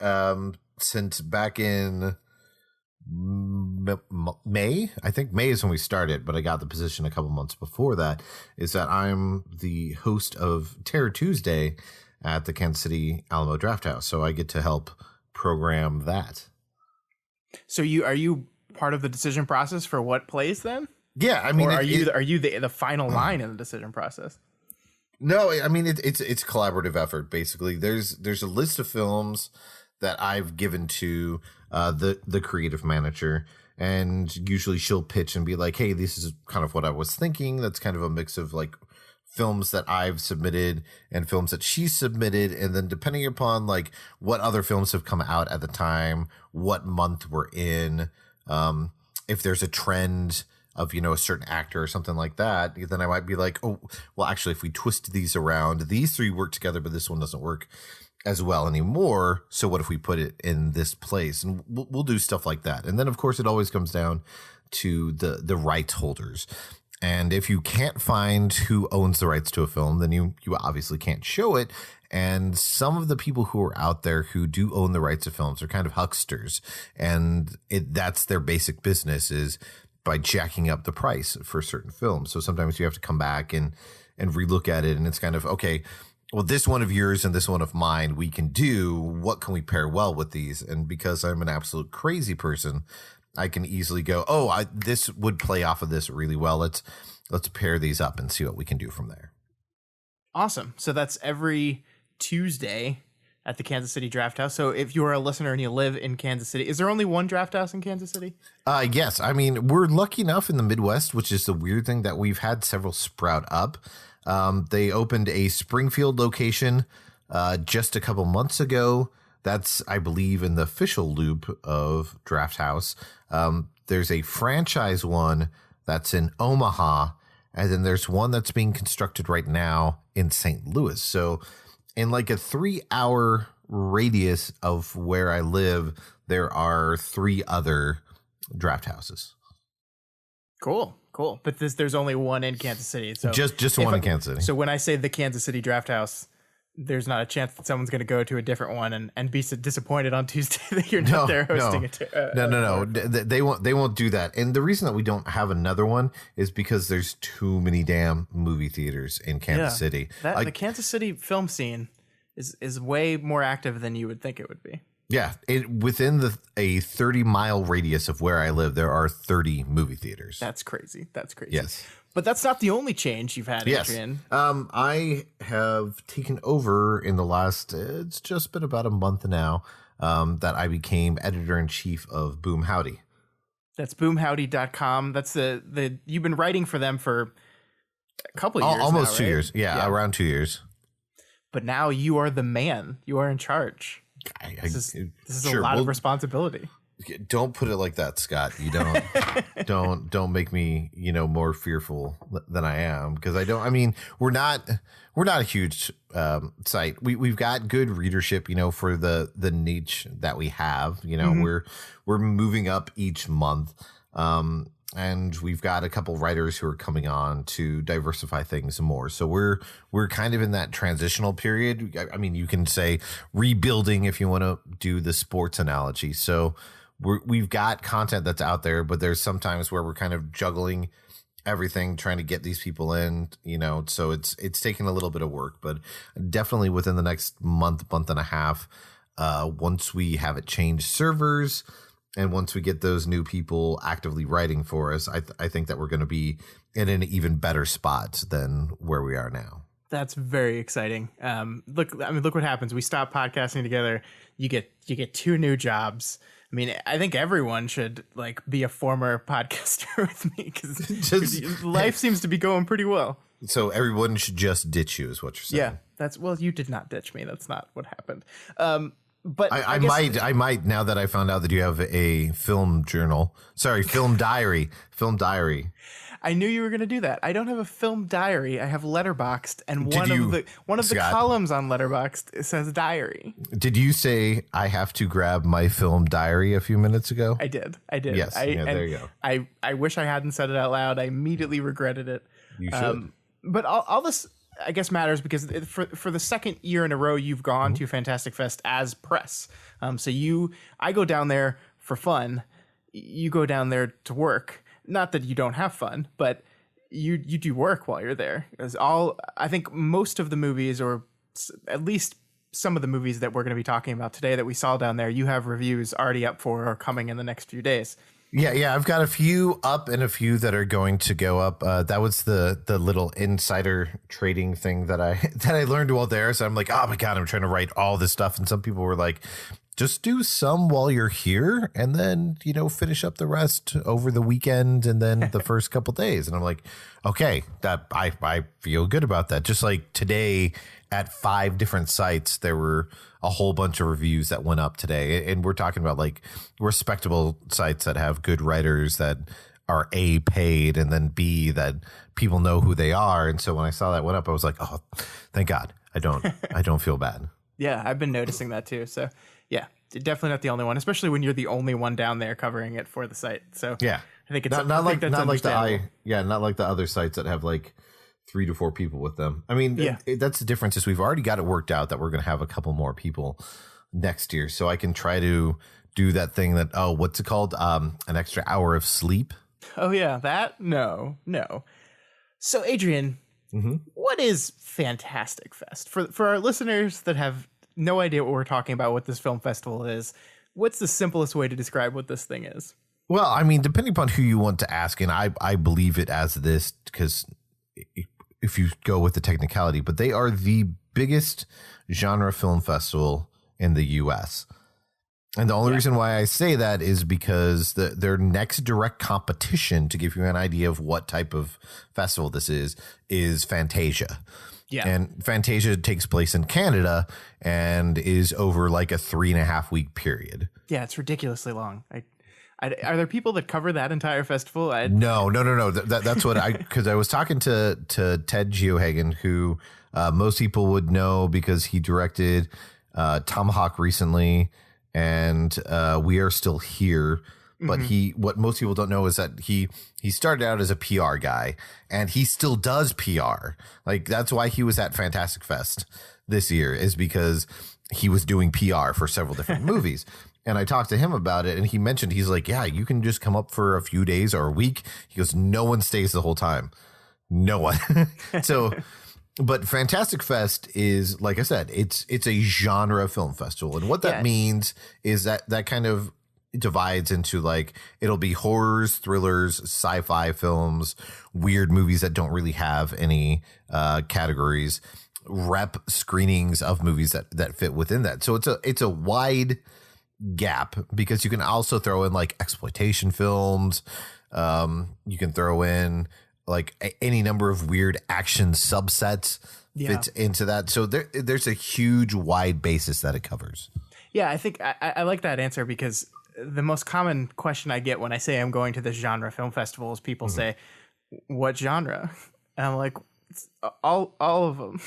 since back in May, I think May is when we started, but I got the position a couple months before that. Is that I'm the host of Terror Tuesday at the Kansas City Alamo Draft House, so I get to help program that. So are you part of the decision process for what plays then? Yeah, I mean, or are you the final line in the decision process? No, I mean it's a collaborative effort. Basically, there's a list of films that I've given to the creative manager, and usually she'll pitch and be like, "Hey, this is kind of what I was thinking." That's kind of a mix of like films that I've submitted and films that she submitted, and then depending upon like what other films have come out at the time, what month we're in, if there's a trend of, a certain actor or something like that, then I might be like, oh, well, actually, if we twist these around, these three work together, but this one doesn't work as well anymore. So what if we put it in this place? And we'll do stuff like that. And then, of course, it always comes down to the rights holders. And if you can't find who owns the rights to a film, then you obviously can't show it. And some of the people who are out there who do own the rights to films are kind of hucksters. And that's their basic business, is by jacking up the price for certain films. So sometimes you have to come back and relook at it. And it's kind of, okay, well, this one of yours and this one of mine we can do. What can we pair well with these? And because I'm an absolute crazy person, I can easily go, this would play off of this really well. Let's pair these up and see what we can do from there. Awesome. So that's every Tuesday at the Kansas City Draft House. So if you're a listener and you live in Kansas City, is there only one draft house in Kansas City? Yes. I mean, we're lucky enough in the Midwest, which is the weird thing, that we've had several sprout up. They opened a Springfield location just a couple months ago. That's, I believe, in the official loop of Draft House. There's a franchise one that's in Omaha, and then there's one that's being constructed right now in St. Louis. So in like a 3-hour radius of where I live, there are 3 other draft houses. Cool. But there's only one in Kansas City. So just one in Kansas City. So when I say the Kansas City Draft House, there's not a chance that someone's going to go to a different one and be so disappointed on Tuesday that you're not there hosting it. No. They won't do that. And the reason that we don't have another one is because there's too many damn movie theaters in Kansas City. The Kansas City film scene is way more active than you would think it would be. Yeah, within a 30-mile radius of where I live, there are 30 movie theaters. That's crazy. Yes. But that's not the only change you've had, Adrian. Yes. I have taken over in the last, it's just been about a month now, that I became editor-in-chief of Boom Howdy. That's boomhowdy.com. That's the you've been writing for them for a couple of years almost now, 2 right? years. Yeah, around 2 years. But now you are the man. You are in charge. This is a lot of responsibility. Don't put it like that, Scott. You don't make me, more fearful than I am, because we're not a huge site. We've got good readership, for the niche that we have. We're moving up each month. And we've got a couple writers who are coming on to diversify things more. So we're kind of in that transitional period. I mean, you can say rebuilding if you want to do the sports analogy. So we've got content that's out there, but there's sometimes where we're kind of juggling everything, trying to get these people in, so it's taking a little bit of work, but definitely within the next month and a half, once we have it change servers, and once we get those new people actively writing for us, I think that we're going to be in an even better spot than where we are now. That's very exciting. Look what happens. We stop podcasting together. You get two new jobs. I mean, I think everyone should be a former podcaster with me, because life seems to be going pretty well. So everyone should just ditch you, is what you're saying. Yeah, you did not ditch me. That's not what happened. But I might now that I found out that you have a film diary. I knew you were going to do that. I don't have a film diary. I have Letterboxd, and one of the Scott, columns on Letterboxd says diary. Did you say I have to grab my film diary a few minutes ago? I did. Yes. There you go. I wish I hadn't said it out loud. I immediately regretted it. You should. But all this, I guess, matters because for the second year in a row, you've gone to Fantastic Fest as press. I go down there for fun. You go down there to work. Not that you don't have fun, but you do work while you're there. I think most of the movies, or at least some of the movies that we're going to be talking about today that we saw down there, you have reviews already up for or coming in the next few days. Yeah. I've got a few up and a few that are going to go up. That was the little insider trading thing that I learned while there. So I'm like, oh my God, I'm trying to write all this stuff. And some people were like, just do some while you're here and then, finish up the rest over the weekend and then the first couple days. And I'm like, okay, that I feel good about that. Just like today at 5 different sites, there were a whole bunch of reviews that went up today. And we're talking about respectable sites that have good writers that are A, paid, and then B, that people know who they are. And so when I saw that went up, I was like, oh, thank God. I don't feel bad. Yeah, I've been noticing that too. So yeah, definitely not the only one, especially when you're the only one down there covering it for the site. So yeah, I think it's not like the other sites that have 3 to 4 people with them. I mean, that's the difference is we've already got it worked out that we're going to have a couple more people next year. So I can try to do that thing that, what's it called? An extra hour of sleep. Oh yeah. That no. So Adrian, what is Fantastic Fest for our listeners that have no idea what we're talking about, what this film festival is? What's the simplest way to describe what this thing is? Well, I mean, depending upon who you want to ask, and I believe it as this, because if you go with the technicality, but they are the biggest genre film festival in the U.S. And the only reason why I say that is because their next direct competition, to give you an idea of what type of festival this is Fantasia. Yeah. And Fantasia takes place in Canada and is over a 3.5 week period. Yeah, it's ridiculously long. Are there people that cover that entire festival? No. That's what because I was talking to Ted Geohagen, who most people would know because he directed Tomahawk recently and We Are Still Here. But what most people don't know is that he started out as a PR guy, and he still does PR. Like, that's why he was at Fantastic Fest this year, is because he was doing PR for several different movies. And I talked to him about it, and he mentioned, he's like, yeah, you can just come up for a few days or a week. He goes, no one stays the whole time. No one. So, but Fantastic Fest is, like I said, it's a genre film festival. And what that means is that kind of divides into, like, it'll be horrors, thrillers, sci-fi films, weird movies that don't really have any categories, rep screenings of movies that fit within that. So it's a wide gap, because you can also throw in like exploitation films. You can throw in like any number of weird action subsets fits into that. So there's a huge wide basis that it covers. Yeah, I think I like that answer, because the most common question I get when I say I'm going to this genre film festival is people say, what genre? And I'm like, all of them.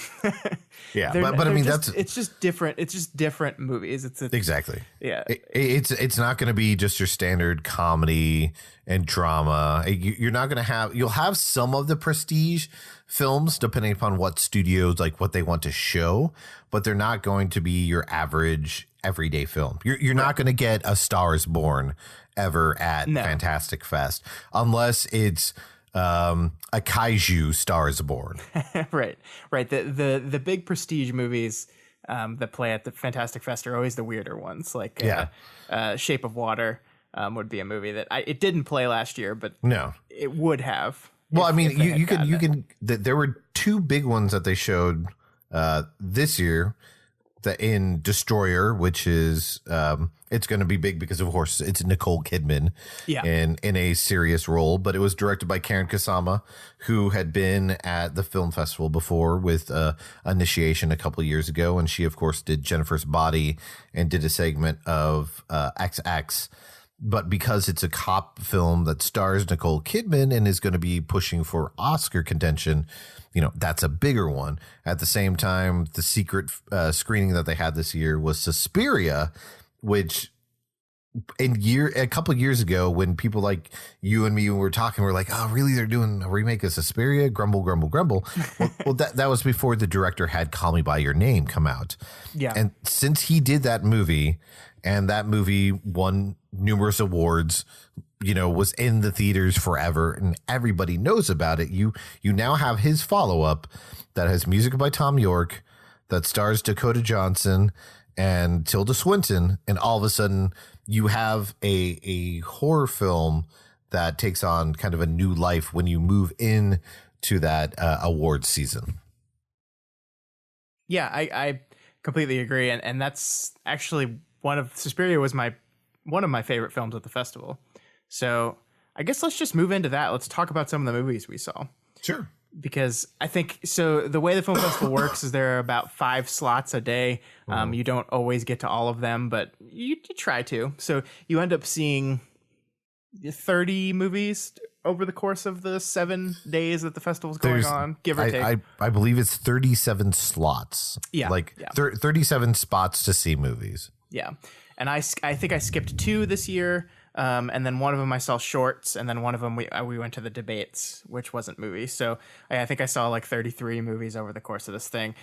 Yeah, but I mean, it's just different. It's just different movies. Exactly. Yeah, it's not going to be just your standard comedy and drama. You're not going to you'll have some of the prestige films depending upon what studios, like, what they want to show, but they're not going to be your average everyday film. You're not going to get A Star Is Born ever at Fantastic Fest, unless it's a kaiju Star Is Born. right. The big prestige movies that play at the Fantastic Fest are always the weirder ones. Like Shape of Water would be a movie that it didn't play last year, but it would have. Well, I mean, you can. There were two big ones that they showed this year. In Destroyer, which is it's going to be big because, of course, it's Nicole Kidman in a serious role, but it was directed by Karen Kusama, who had been at the film festival before with Initiation a couple of years ago, and she, of course, did Jennifer's Body and did a segment of XX. But because it's a cop film that stars Nicole Kidman and is going to be pushing for Oscar contention, that's a bigger one. At the same time, the secret screening that they had this year was Suspiria, which a couple of years ago, when people like you and me were talking, we're like, oh, really? They're doing a remake of Suspiria? Grumble, grumble, grumble. well, that was before the director had Call Me By Your Name come out. Yeah. And since he did that movie, and that movie won numerous awards, was in the theaters forever, and everybody knows about it. You now have his follow-up that has music by Tom York, that stars Dakota Johnson and Tilda Swinton, and all of a sudden you have a horror film that takes on kind of a new life when you move in to that awards season. Yeah, I completely agree, and that's actually Suspiria was one of my favorite films at the festival. So I guess let's just move into that. Let's talk about some of the movies we saw. Sure. Because I think, so the way the film festival works is there are about 5 slots a day. You don't always get to all of them, but you try to. So you end up seeing 30 movies over the course of the 7 days that the festival's going on, give or take. I believe it's 37 slots. Yeah. 37 spots to see movies. Yeah. And I think I skipped 2 this year. And then one of them I saw shorts, and then one of them we went to the debates, which wasn't movies. So I think I saw like 33 movies over the course of this thing.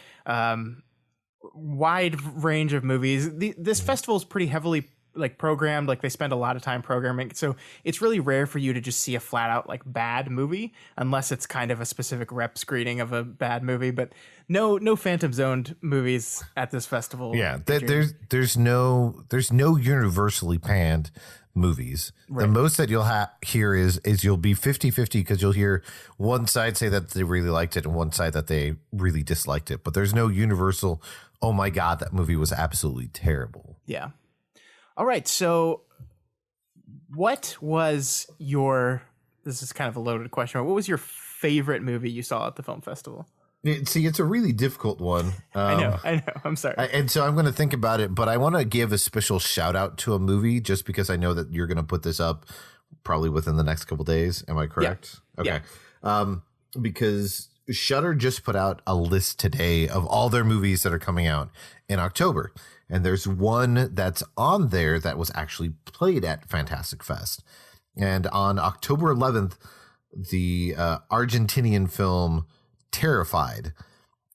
Wide range of movies. This festival is pretty heavily like programmed, like they spend a lot of time programming. So it's really rare for you to just see a flat out like bad movie, unless it's kind of a specific rep screening of a bad movie. But no Phantom Zoned movies at this festival. Yeah, there's no universally panned movies. Right. The most that you'll hear is you'll be 50-50, because you'll hear one side say that they really liked it and one side that they really disliked it. But there's no universal, oh my God, that movie was absolutely terrible. Yeah. All right. So what was this is kind of a loaded question, but what was your favorite movie you saw at the film festival? See, it's a really difficult one. I know. I'm sorry. And so I'm going to think about it, but I want to give a special shout out to a movie just because I know that you're going to put this up probably within the next couple days. Am I correct? Yeah. Okay. Yeah. Because Shudder just put out a list today of all their movies that are coming out in October. And there's one that's on there that was actually played at Fantastic Fest. And on October 11th, the Argentinian film Terrified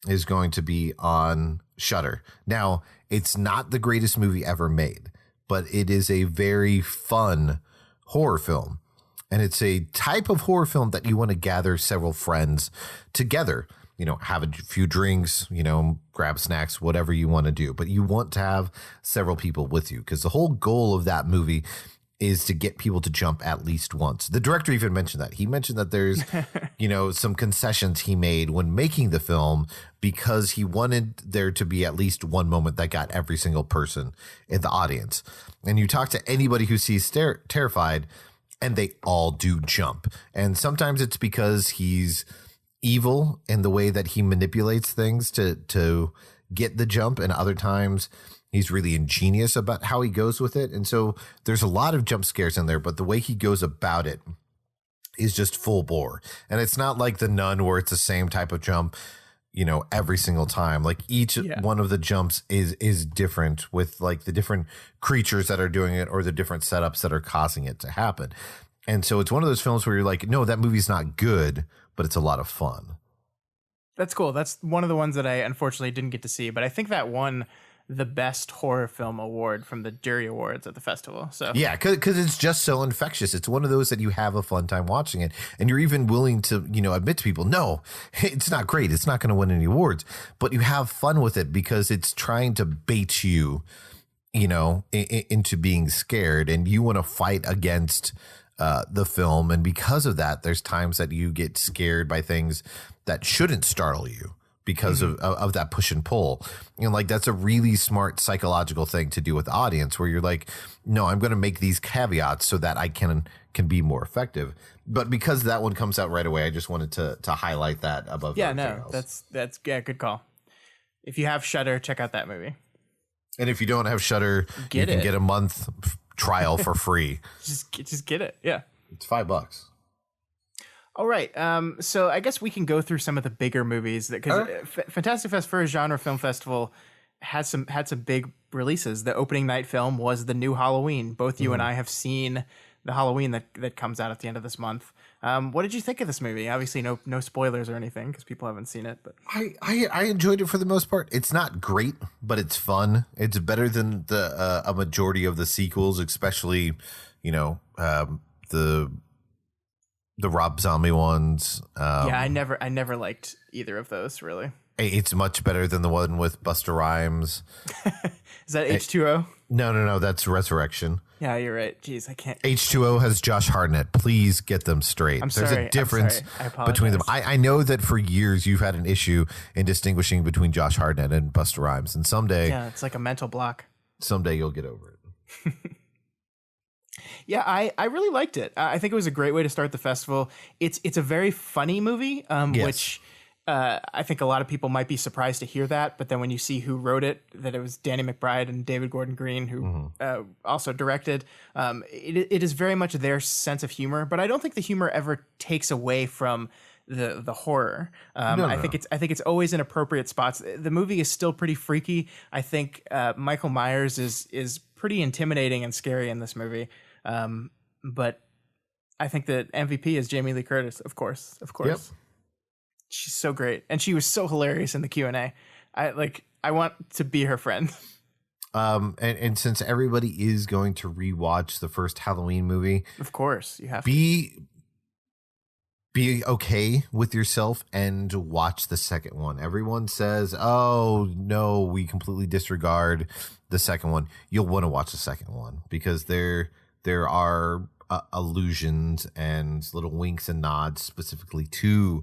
is going to be on Shudder. Now, it's not the greatest movie ever made, but it is a very fun horror film. And it's a type of horror film that you want to gather several friends together, have a few drinks, grab snacks, whatever you want to do. But you want to have several people with you, because the whole goal of that movie is to get people to jump at least once. The director even mentioned that. He mentioned that there's, some concessions he made when making the film, because he wanted there to be at least one moment that got every single person in the audience. And you talk to anybody who sees Terrified, and they all do jump. And sometimes it's because he's evil in the way that he manipulates things to get the jump. And other times he's really ingenious about how he goes with it. And so there's a lot of jump scares in there, but the way he goes about it is just full bore. And it's not like The Nun, where it's the same type of jump, every single time. Like each one of the jumps is different, with like the different creatures that are doing it or the different setups that are causing it to happen. And so it's one of those films where you're like, no, that movie's not good, but it's a lot of fun. That's cool. That's one of the ones that I unfortunately didn't get to see, but I think that won the best horror film award from the jury awards at the festival. So yeah, because it's just so infectious. It's one of those that you have a fun time watching it, and you're even willing to admit to people, no, it's not great, it's not going to win any awards, but you have fun with it because it's trying to bait you into being scared, and you want to fight against the film. And because of that, there's times that you get scared by things that shouldn't startle you, because of that push and pull. Like that's a really smart psychological thing to do with the audience, where you're like, no, I'm going to make these caveats so that I can be more effective. But because that one comes out right away, I just wanted to highlight that above. Yeah, no, else. That's good call. If you have Shudder, check out that movie. And if you don't have Shudder, you can get a month trial for free. just get it. Yeah. It's $5. All right. So I guess we can go through some of the bigger movies, because Fantastic Fest, for a genre film festival, had some big releases. The opening night film was the new Halloween. Both you and I have seen the Halloween that comes out at the end of this month. What did you think of this movie? Obviously, no spoilers or anything, because people haven't seen it. But I enjoyed it for the most part. It's not great, but it's fun. It's better than a majority of the sequels, especially the Rob Zombie ones. I never liked either of those, really. It's much better than the one with Busta Rhymes. Is that H2O? No, that's Resurrection. Yeah, you're right. Jeez, I can't. H2O has Josh Hartnett. Please get them straight. There's a difference between them. I know that for years you've had an issue in distinguishing between Josh Hartnett and Busta Rhymes, and someday, yeah, it's like a mental block. Someday you'll get over it. Yeah, I really liked it. I think it was a great way to start the festival. It's a very funny movie, yes. Which I think a lot of people might be surprised to hear that. But then when you see who wrote it, that it was Danny McBride and David Gordon Green, who also directed, it is very much their sense of humor. But I don't think the humor ever takes away from the horror. I think it's always in appropriate spots. The movie is still pretty freaky. I think Michael Myers is pretty intimidating and scary in this movie. But I think that MVP is Jamie Lee Curtis, of course. Yep. She's so great, and she was so hilarious in the Q&A. I want to be her friend. And since everybody is going to rewatch the first Halloween movie, of course you have to be okay with yourself and watch the second one. Everyone says, "Oh no, we completely disregard the second one." You'll want to watch the second one, because there are allusions and little winks and nods specifically to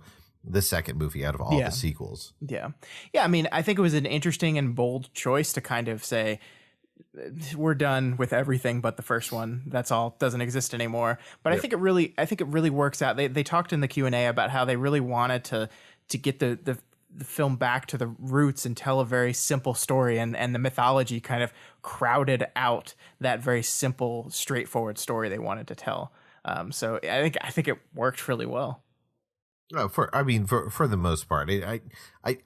the second movie out of all the sequels. Yeah. I mean, I think it was an interesting and bold choice to kind of say, we're done with everything but the first one. That's all, doesn't exist anymore. But I think it really works out. They talked in the Q&A about how they really wanted to get the film back to the roots and tell a very simple story, and the mythology kind of crowded out that very simple, straightforward story they wanted to tell. So I think it worked really well. For the most part, I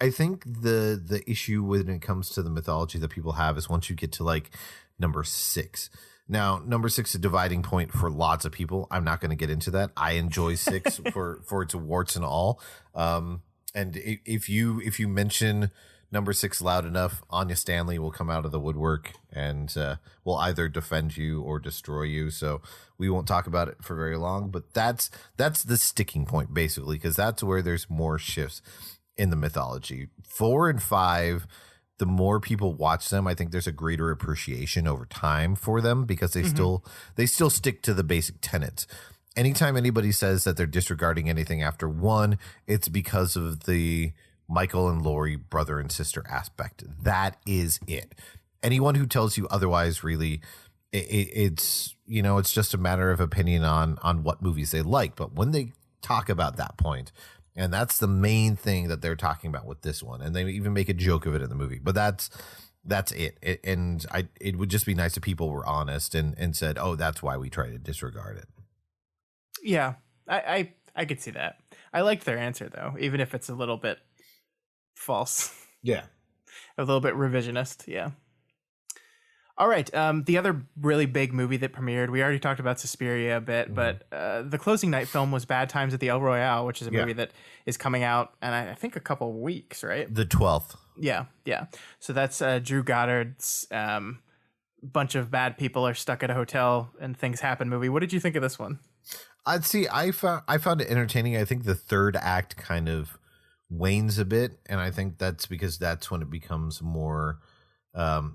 think the issue when it comes to the mythology that people have is once you get to like number 6. Now, number 6 is a dividing point for lots of people. I'm not going to get into that. I enjoy 6 for its warts and all. And if you mention number 6 loud enough, Anya Stanley will come out of the woodwork and will either defend you or destroy you. So we won't talk about it for very long. But that's the sticking point, basically, because that's where there's more shifts in the mythology. 4 and 5, the more people watch them, I think there's a greater appreciation over time for them because they still stick to the basic tenets. Anytime anybody says that they're disregarding anything after 1, it's because of the Michael and Laurie brother and sister aspect. That is it. Anyone who tells you otherwise, really, it's just a matter of opinion on what movies they like. But when they talk about that point, and that's the main thing that they're talking about with this one, and they even make a joke of it in the movie. But that's it. It would just be nice if people were honest and said, "Oh, that's why we try to disregard it." Yeah, I could see that. I liked their answer though, even if it's a little bit false. Yeah, a little bit revisionist. Yeah. All right. The other really big movie that premiered, we already talked about Suspiria a bit, but the closing night film was Bad Times at the El Royale, which is a movie that is coming out in, I think, a couple of weeks, right? The 12th. Yeah. So that's Drew Goddard's bunch of bad people are stuck at a hotel and things happen movie. What did you think of this one? I found it entertaining. I think the third act kind of wanes a bit, and I think that's because that's when it becomes more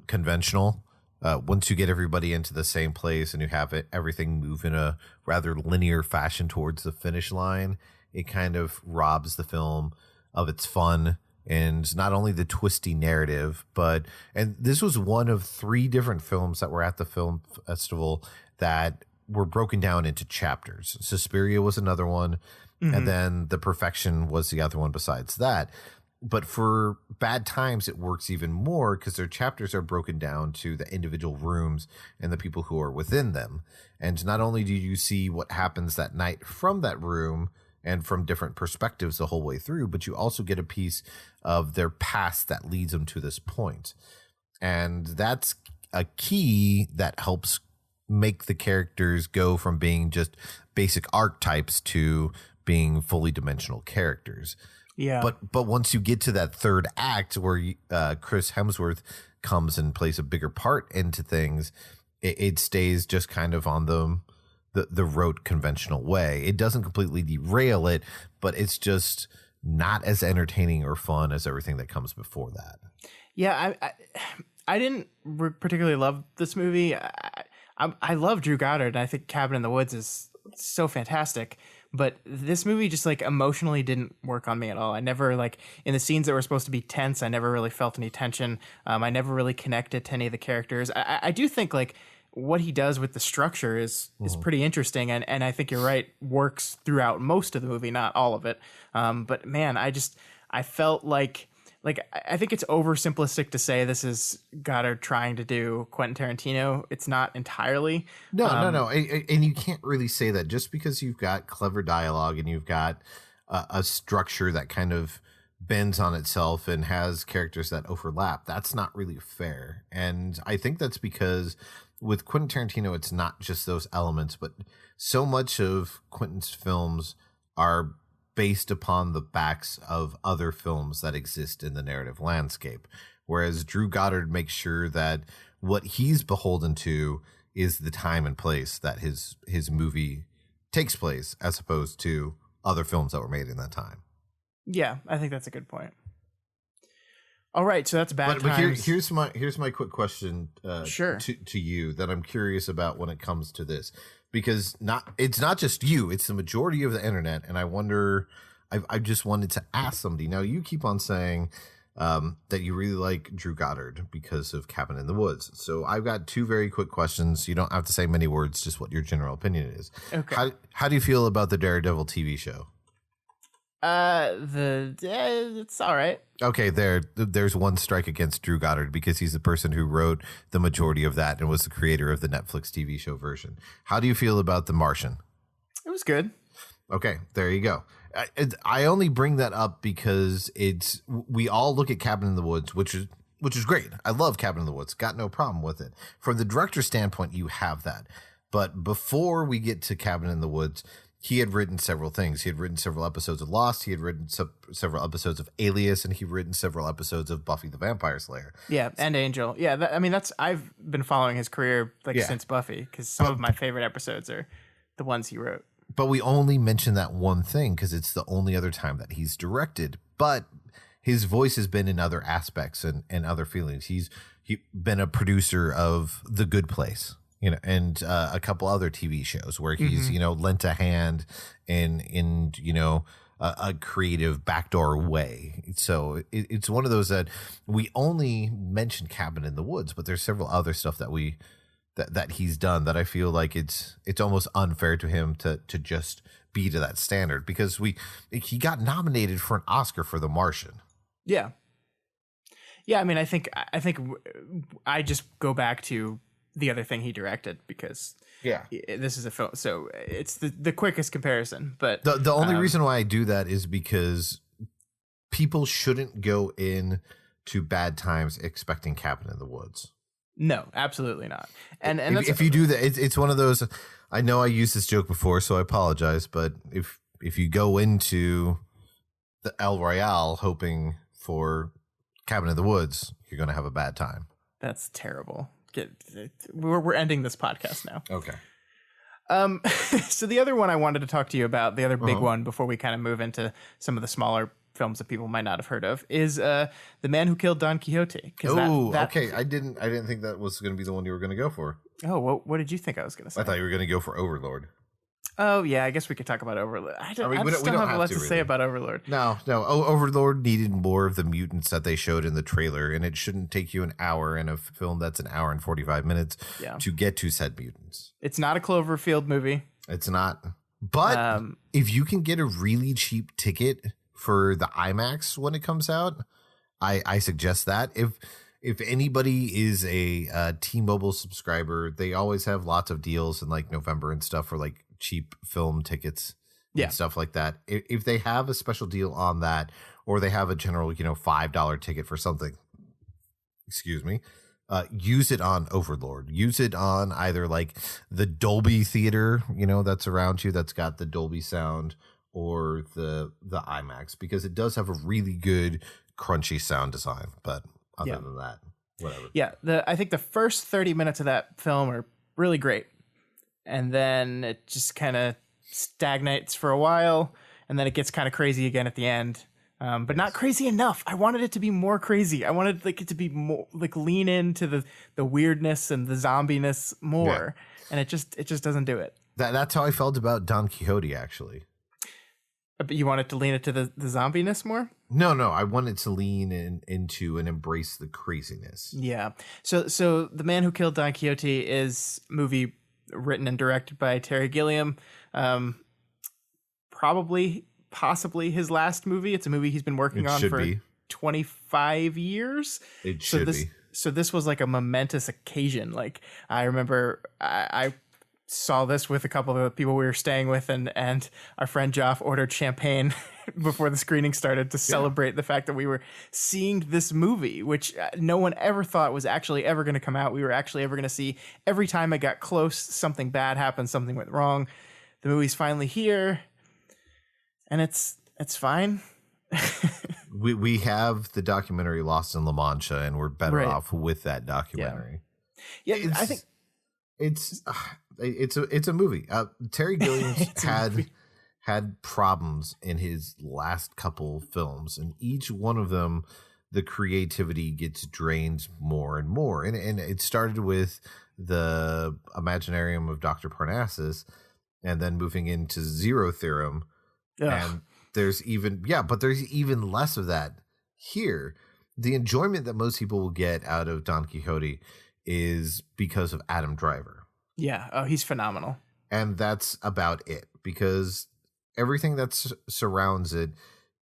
conventional. Once you get everybody into the same place and you have everything move in a rather linear fashion towards the finish line, it kind of robs the film of its fun and not only the twisty narrative, and this was one of 3 different films that were at the film festival that were broken down into chapters. Suspiria was another one, and then The Perfection was the other one besides that. But for Bad Times, it works even more because their chapters are broken down to the individual rooms and the people who are within them. And not only do you see what happens that night from that room and from different perspectives the whole way through, but you also get a piece of their past that leads them to this point. And that's a key that helps make the characters go from being just basic archetypes to being fully dimensional characters. Yeah. But once you get to that third act where Chris Hemsworth comes and plays a bigger part into things, it stays just kind of on the rote conventional way. It doesn't completely derail it, but it's just not as entertaining or fun as everything that comes before that. Yeah, I didn't particularly love this movie. I love Drew Goddard, and I think Cabin in the Woods is so fantastic. But this movie just like emotionally didn't work on me at all. I never in the scenes that were supposed to be tense, I never really felt any tension. I never really connected to any of the characters. I do think what he does with the structure is pretty interesting. And I think you're right, works throughout most of the movie, not all of it. But man, I felt like I think it's oversimplistic to say this is Goddard trying to do Quentin Tarantino. It's not entirely. No. And you can't really say that just because you've got clever dialogue and you've got a structure that kind of bends on itself and has characters that overlap. That's not really fair. And I think that's because with Quentin Tarantino, it's not just those elements, but so much of Quentin's films are based upon the backs of other films that exist in the narrative landscape. Whereas Drew Goddard makes sure that what he's beholden to is the time and place that his movie takes place, as opposed to other films that were made in that time. Yeah, I think that's a good point. All right, so that's Bad Times. But here's my quick question sure. to you that I'm curious about when it comes to this. Because it's not just you, it's the majority of the internet. And I wonder, I just wanted to ask somebody. Now, you keep on saying that you really like Drew Goddard because of Cabin in the Woods. So I've got 2 very quick questions. You don't have to say many words, just what your general opinion is. Okay. How do you feel about the Daredevil TV show? It's all right. Okay, there's one strike against Drew Goddard because he's the person who wrote the majority of that and was the creator of the Netflix TV show version. How do you feel about The Martian? It was good. Okay, there you go. I only bring that up because we all look at Cabin in the Woods, which is great. I love Cabin in the Woods. Got no problem with it. From the director's standpoint, you have that. But before we get to Cabin in the Woods, he had written several things. He had written several episodes of Lost. He had written several episodes of Alias, and he'd written several episodes of Buffy the Vampire Slayer. Yeah, and Angel. Yeah, I've been following his career since Buffy, because some of my favorite episodes are the ones he wrote. But we only mention that one thing because it's the only other time that he's directed. But his voice has been in other aspects and other feelings. He's been a producer of The Good Place. And a couple other TV shows where he's, lent a hand in a creative backdoor way. So it's one of those that we only mention Cabin in the Woods, but there's several other stuff that he's done that I feel like it's almost unfair to him to just be to that standard, because he got nominated for an Oscar for The Martian. Yeah. Yeah. I mean, I think I just go back to the other thing he directed, because this is a film, so it's the quickest comparison. But the only reason why I do that is because people shouldn't go in to Bad Times expecting Cabin in the Woods. No, absolutely not. And if you do that, it's one of those. I know I used this joke before, so I apologize. But if you go into the El Royale hoping for Cabin in the Woods, you're going to have a bad time. That's terrible. We're ending this podcast now. Okay. So the other one I wanted to talk to you about, the other big one before we kind of move into some of the smaller films that people might not have heard of, is The Man Who Killed Don Quixote. Okay. I didn't think that was going to be the one you were going to go for. Oh, what did you think I was going to say? I thought you were going to go for Overlord. Oh, yeah, I guess we could talk about Overlord. I don't have a lot to say about Overlord. No. Overlord needed more of the mutants that they showed in the trailer, and it shouldn't take you an hour in a film that's an hour and 45 minutes to get to said mutants. It's not a Cloverfield movie. It's not. But if you can get a really cheap ticket for the IMAX when it comes out, I suggest that. If anybody is a T-Mobile subscriber, they always have lots of deals in like November and stuff for like cheap film tickets and stuff like that. If they have a special deal on that, or they have a general, $5 ticket for something, use it on Overlord. Use it on either like the Dolby theater, that's around you, that's got the Dolby sound, or the IMAX, because it does have a really good crunchy sound design. But other than that, whatever. Yeah, I think the first 30 minutes of that film are really great. And then it just kind of stagnates for a while, and then it gets kind of crazy again at the end, but not crazy enough. I wanted it to be more crazy. I wanted it to be more lean into the weirdness and the zombiness more, and it just doesn't do it. That's how I felt about Don Quixote, actually. But you want it to lean into the zombiness more? No, I wanted to lean into and embrace the craziness. Yeah. So The Man Who Killed Don Quixote is a movie written and directed by Terry Gilliam. Possibly his last movie. It's a movie he's been working on for 25 years. It should be. So this was like a momentous occasion. Like, I remember I saw this with a couple of the people we were staying with, and our friend Joff ordered champagne before the screening started to celebrate the fact that we were seeing this movie, which no one ever thought was actually ever going to come out. We were actually ever going to see. Every time I got close, something bad happened, something went wrong. The movie's finally here, and it's fine. we have the documentary Lost in La Mancha, and we're better off with that documentary. Yeah, I think it's a movie. Terry Gilliam had problems in his last couple films, and each one of them, the creativity gets drained more and more. And it started with the Imaginarium of Dr. Parnassus, and then moving into Zero Theorem. And there's even less of that here. The enjoyment that most people will get out of Don Quixote is because of Adam Driver. Yeah. Oh, he's phenomenal. And that's about it, because everything that surrounds it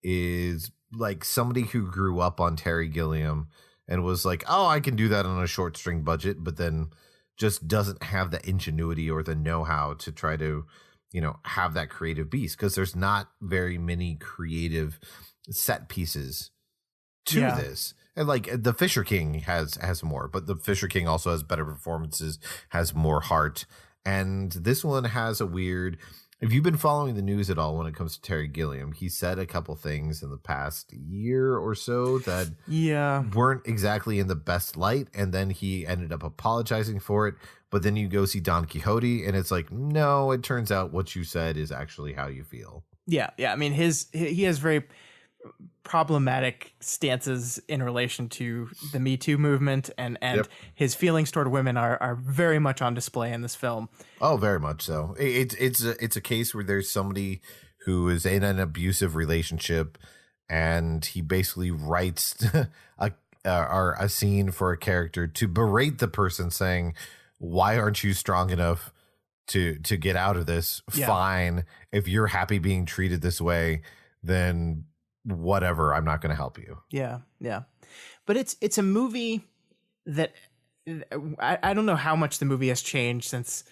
is like somebody who grew up on Terry Gilliam and was like, oh, I can do that on a short string budget, but then just doesn't have the ingenuity or the know-how to try to have that creative beast, because there's not very many creative set pieces to this. And like the Fisher King has more, but the Fisher King also has better performances, has more heart. And this one has a weird, if you've been following the news at all when it comes to Terry Gilliam, he said a couple things in the past year or so that weren't exactly in the best light. And then he ended up apologizing for it. But then you go see Don Quixote and it's like, no, it turns out what you said is actually how you feel. Yeah. I mean, he has very problematic stances in relation to the Me Too movement, and his feelings toward women are very much on display in this film. Oh, very much so. It's a case where there's somebody who is in an abusive relationship, and he basically writes a scene for a character to berate the person, saying, "Why aren't you strong enough to get out of this? Fine, if you're happy being treated this way, then whatever, I'm not going to help you." Yeah. But it's a movie that I don't know how much the movie has changed since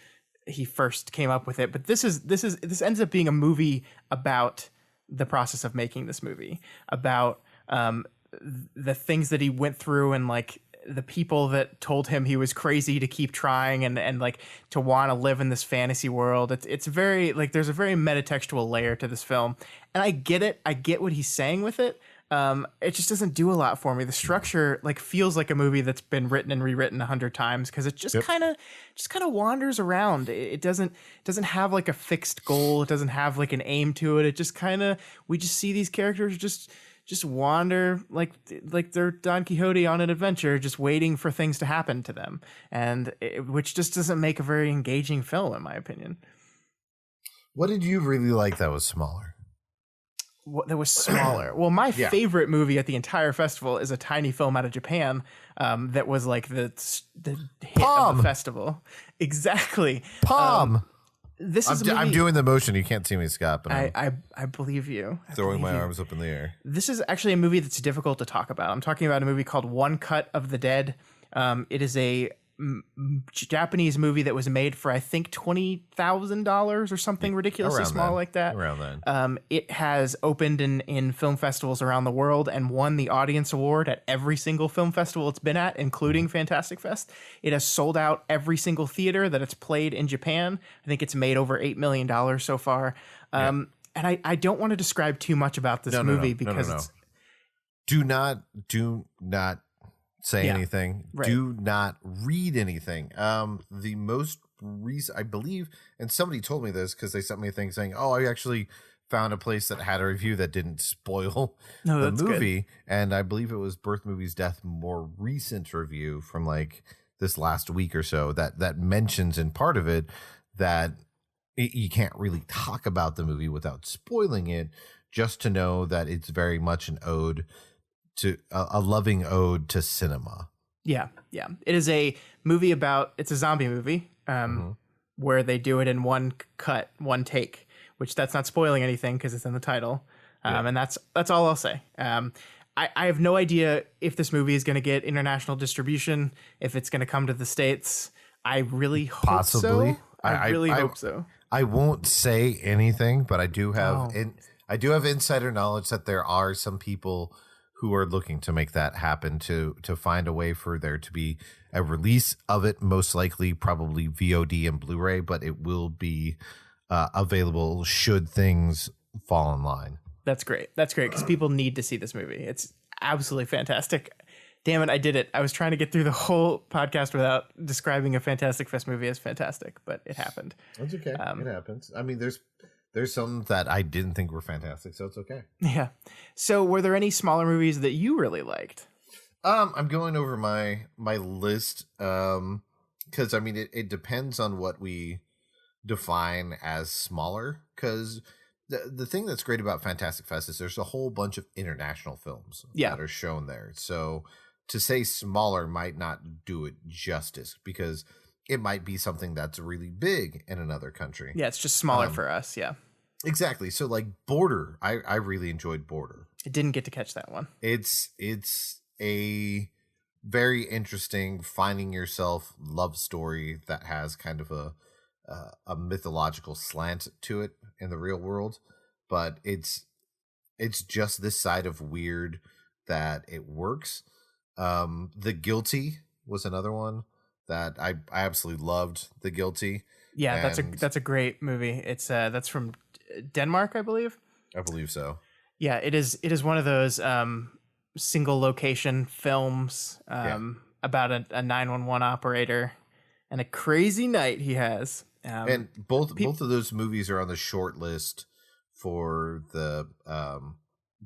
he first came up with it, but this ends up being a movie about the process of making this movie, about the things that he went through, and like the people that told him he was crazy to keep trying and like to want to live in this fantasy world. It's very like, there's a very metatextual layer to this film, and I get it. I get what he's saying with it. It just doesn't do a lot for me. The structure like feels like a movie that's been written and rewritten 100 times, because it just kind of wanders around. It doesn't have like a fixed goal. It doesn't have like an aim to it. It just we just see these characters just wander like they're Don Quixote on an adventure, just waiting for things to happen to them, and which just doesn't make a very engaging film, in my opinion. What did you really like that was smaller? That was smaller? Well, my favorite movie at the entire festival is a tiny film out of Japan that was like the hit of the festival. Exactly. Palm. This is I'm doing the motion. You can't see me, Scott, but I believe you. Throwing my arms up in the air. This is actually a movie that's difficult to talk about. I'm talking about a movie called One Cut of the Dead. It is a Japanese movie that was made for I think $20,000 or something ridiculously small like that. Around then. It has opened in film festivals around the world and won the audience award at every single film festival it's been at, including Fantastic Fest. It has sold out every single theater that it's played in Japan. I think it's made over $8 million so far. And I don't want to describe too much about this movie because it's... Do not say anything. Right. Do not read anything. The most recent, I believe, and somebody told me this because they sent me a thing saying, "Oh, I actually found a place that had a review that didn't spoil the movie." Good. And I believe it was Birth Movies Death more recent review from like this last week or so that mentions in part of it that you can't really talk about the movie without spoiling it, just to know that it's very much an ode to a loving ode to cinema. Yeah. It is a movie it's a zombie movie where they do it in one cut, one take, which that's not spoiling anything because it's in the title. And that's all I'll say. I have no idea if this movie is going to get international distribution, if it's going to come to the States. I really hope so. I really hope so. I won't say anything, but I do have insider knowledge that there are some people who are looking to make that happen, to find a way for there to be a release of it, most likely probably VOD and Blu-ray, but it will be available should things fall in line. That's great because people need to see this movie. It's absolutely fantastic. Damn it, I did it. I was trying to get through the whole podcast without describing a Fantastic Fest movie as fantastic, but it happened. That's okay. It happens. I mean, there's some that I didn't think were fantastic, so it's okay. Yeah. So were there any smaller movies that you really liked? I'm going over my list because I mean it depends on what we define as smaller, because the thing that's great about Fantastic Fest is there's a whole bunch of international films that are shown there. So to say smaller might not do it justice, because it might be something that's really big in another country. Yeah, it's just smaller for us. Yeah, exactly. So like Border, I really enjoyed Border. I didn't get to catch that one. It's a very interesting finding yourself love story that has kind of a mythological slant to it in the real world, but it's just this side of weird that it works. The Guilty was another one that I absolutely loved. The Guilty. Yeah, that's a great movie. It's that's from Denmark, I believe. I believe so. Yeah, it is one of those single location films about a 911 operator and a crazy night he has. And both of those movies are on the short list for the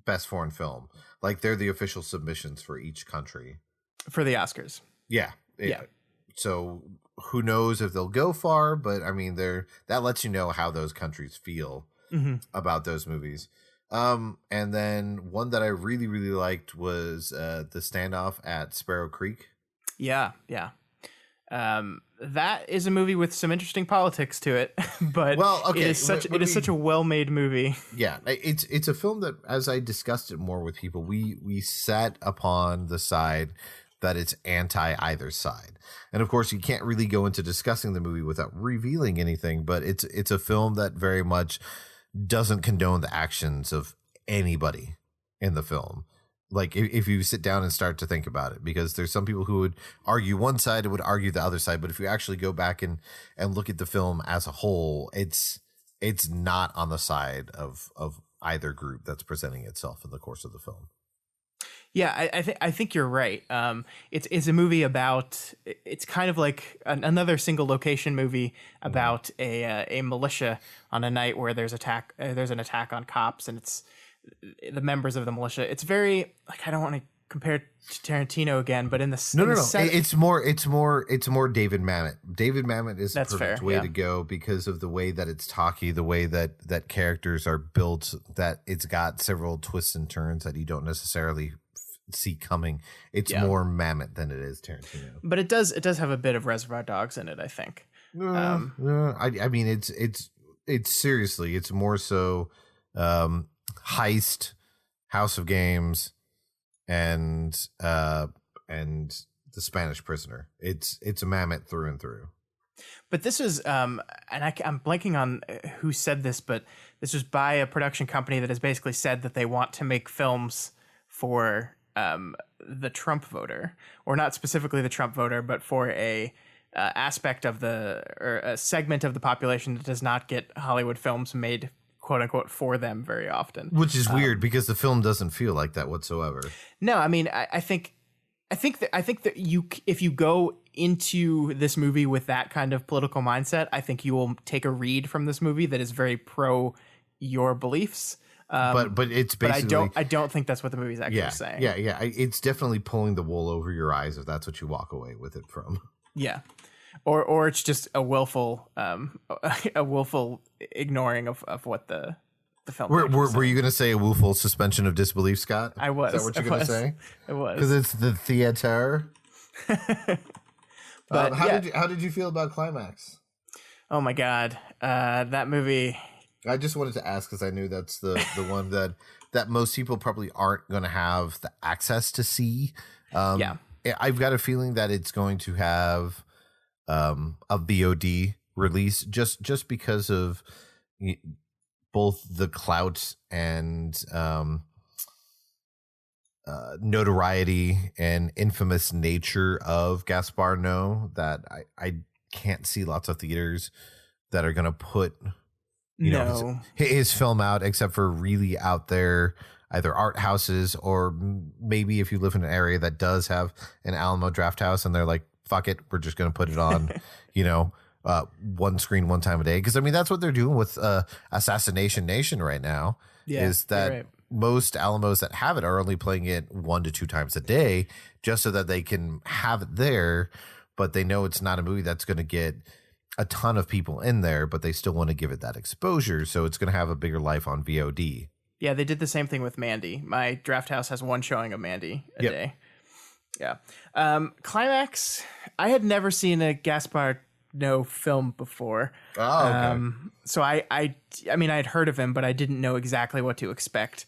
best foreign film. Like, they're the official submissions for each country for the Oscars. Yeah. So who knows if they'll go far, but I mean, that lets you know how those countries feel about those movies. And then one that I really, really liked was the Standoff at Sparrow Creek. Yeah. That is a movie with some interesting politics to it, but it is such a well-made movie. Yeah, it's a film that, as I discussed it more with people, we sat upon the side that it's anti either side. And of course, you can't really go into discussing the movie without revealing anything, but it's a film that very much doesn't condone the actions of anybody in the film. Like, if you sit down and start to think about it, because there's some people who would argue one side and would argue the other side. But if you actually go back and look at the film as a whole, it's not on the side of either group that's presenting itself in the course of the film. Yeah, I think you're right. It's a movie about, it's kind of like another single location movie about a militia on a night where there's an attack on cops, and it's the members of the militia. It's very, like, I don't want to compare it to Tarantino again, but it's more David Mamet. David Mamet is the perfect way to go because of the way that it's talky, the way that characters are built, that it's got several twists and turns that you don't necessarily see coming. It's more Mamet than it is Tarantino. But it does have a bit of Reservoir Dogs in it, I think. I mean, it's seriously, it's more so Heist, House of Games, and The Spanish Prisoner. It's a Mamet through and through. But this is and I'm blanking on who said this, but this was by a production company that has basically said that they want to make films for the Trump voter, or not specifically the Trump voter, but for a aspect of or a segment of the population that does not get Hollywood films made, quote unquote, for them very often. Which is weird because the film doesn't feel like that whatsoever. No, I mean, I think that if you go into this movie with that kind of political mindset, I think you will take a read from this movie that is very pro your beliefs. But it's basically. But I don't think that's what the movie's actually saying. Yeah. It's definitely pulling the wool over your eyes if that's what you walk away with it from. Yeah. Or it's just a willful ignoring of what the film. Were you going to say a willful suspension of disbelief, Scott? I was. Is that what you're going to say? It was, because it's the theater. But how did you feel about Climax? Oh my God, that movie. I just wanted to ask because I knew that's the one that most people probably aren't going to have the access to see. I've got a feeling that it's going to have a VOD release just because of both the clout and notoriety and infamous nature of Gaspar Noé, that I can't see lots of theaters that are going to put his film out, except for really out there either art houses, or maybe if you live in an area that does have an Alamo Draft House and they're like, fuck it, we're just going to put it on, one screen one time a day. Because I mean, that's what they're doing with Assassination Nation right now. Is that most Alamos that have it are only playing it 1 to 2 times a day, just so that they can have it there. But they know it's not a movie that's going to get a ton of people in there, but they still want to give it that exposure. So it's going to have a bigger life on VOD. Yeah, they did the same thing with Mandy. My Draft House has 1 showing of Mandy a day. Yeah. Climax, I had never seen a Gaspar Noé film before. Oh, okay. So I mean, I had heard of him, but I didn't know exactly what to expect.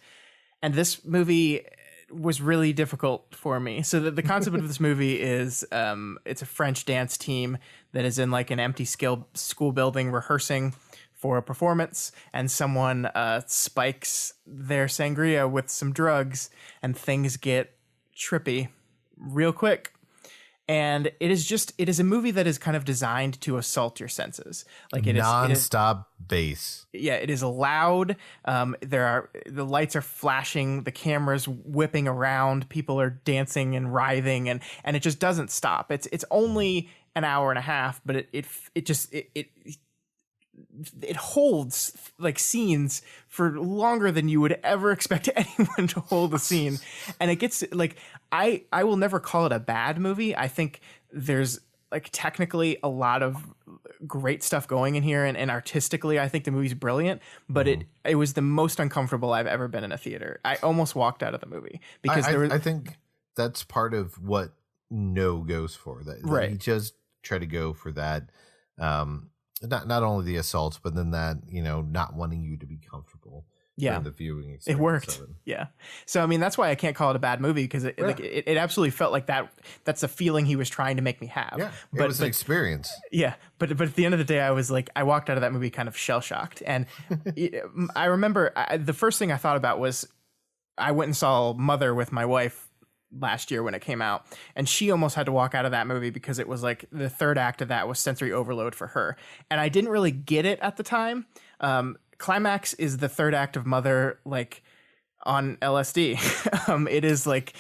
And this movie was really difficult for me. So the concept of this movie is it's a French dance team that is in like an empty school building rehearsing for a performance, and someone spikes their sangria with some drugs, and things get trippy real quick. And it is a movie that is kind of designed to assault your senses. Like it is non-stop bass. Yeah, it is loud. The lights are flashing, the camera's whipping around, people are dancing and writhing, and it just doesn't stop. It's only an hour and a half, but it holds like scenes for longer than you would ever expect anyone to hold a scene. And it gets like, I will never call it a bad movie. I think there's like technically a lot of great stuff going in here, and artistically I think the movie's brilliant, but it was the most uncomfortable I've ever been in a theater. I almost walked out of the movie because I think that's part of what No goes for, that right. He just tried to go for that, not only the assault, but then that, not wanting you to be comfortable. Yeah, the viewing experience. It worked. Yeah. So I mean, that's why I can't call it a bad movie, because it absolutely felt like that's the feeling he was trying to make me have. Yeah, it was an experience. Yeah, but at the end of the day, I was like, I walked out of that movie kind of shell shocked, and I remember the first thing I thought about was I went and saw Mother with my wife last year when it came out, and she almost had to walk out of that movie because it was like the third act of that was sensory overload for her, and I didn't really get it at the time. Climax is the third act of Mother, like on LSD. It is like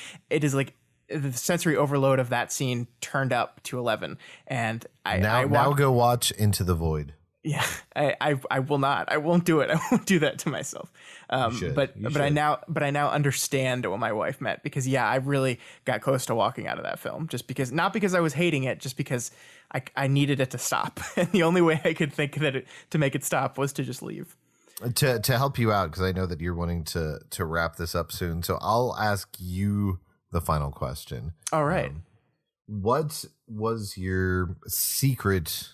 the sensory overload of that scene turned up to 11. And now go watch Into the Void. Yeah, I will not. I won't do it. I won't do that to myself. But I now understand what my wife meant, because I really got close to walking out of that film, not because I was hating it, just because I needed it to stop. And the only way I could think to make it stop was to just leave. To help you out, because I know that you're wanting to wrap this up soon, so I'll ask you the final question. All right. What was your secret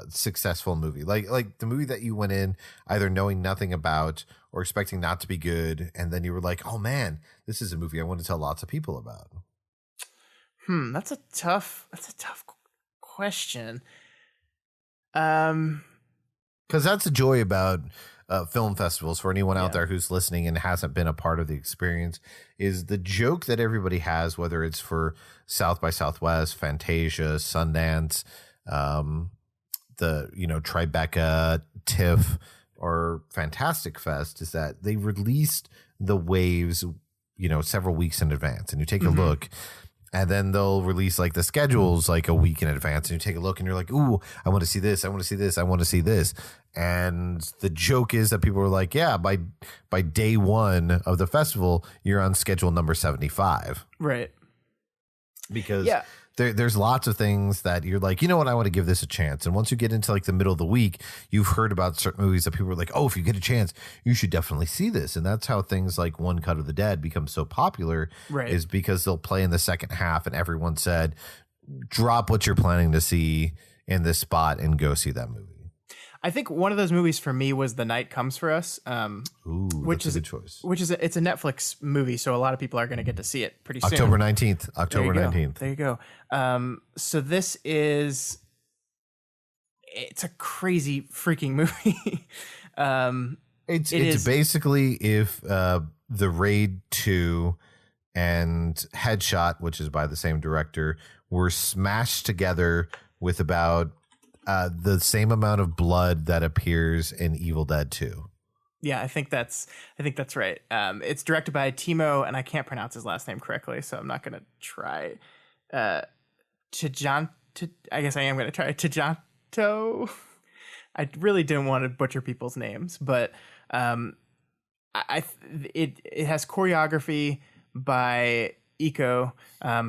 successful movie? Like the movie that you went in either knowing nothing about or expecting not to be good, and then you were like, oh man, this is a movie I want to tell lots of people about. That's a tough question. Because that's the joy about film festivals, for anyone out there who's listening and hasn't been a part of the experience, is the joke that everybody has, whether it's for South by Southwest, Fantasia, Sundance, the Tribeca, TIFF, or Fantastic Fest, is that they released the waves several weeks in advance, and you take a look, and then they'll release like the schedules like a week in advance, and you take a look and you're like, ooh, I want to see this, I want to see this, I want to see this. And the joke is that people are like, yeah, by day one of the festival, you're on schedule number 75. Right. Because there's lots of things that you're like, you know what, I want to give this a chance. And once you get into like the middle of the week, you've heard about certain movies that people are like, oh, if you get a chance, you should definitely see this. And that's how things like One Cut of the Dead become so popular, is because they'll play in the second half and everyone said, drop what you're planning to see in this spot and go see that movie. I think one of those movies for me was The Night Comes for Us, which is a good choice. It's a Netflix movie, so a lot of people are going to get to see it pretty soon. October 19th. There you go. So this it's a crazy freaking movie. It's basically if The Raid 2 and Headshot, which is by the same director, were smashed together with about the same amount of blood that appears in Evil Dead 2. Yeah, I think that's right. It's directed by Timo, and I can't pronounce his last name correctly, so I'm not going to try. I guess I am going to try Tajanto. I really didn't want to butcher people's names, but it has choreography by Iko,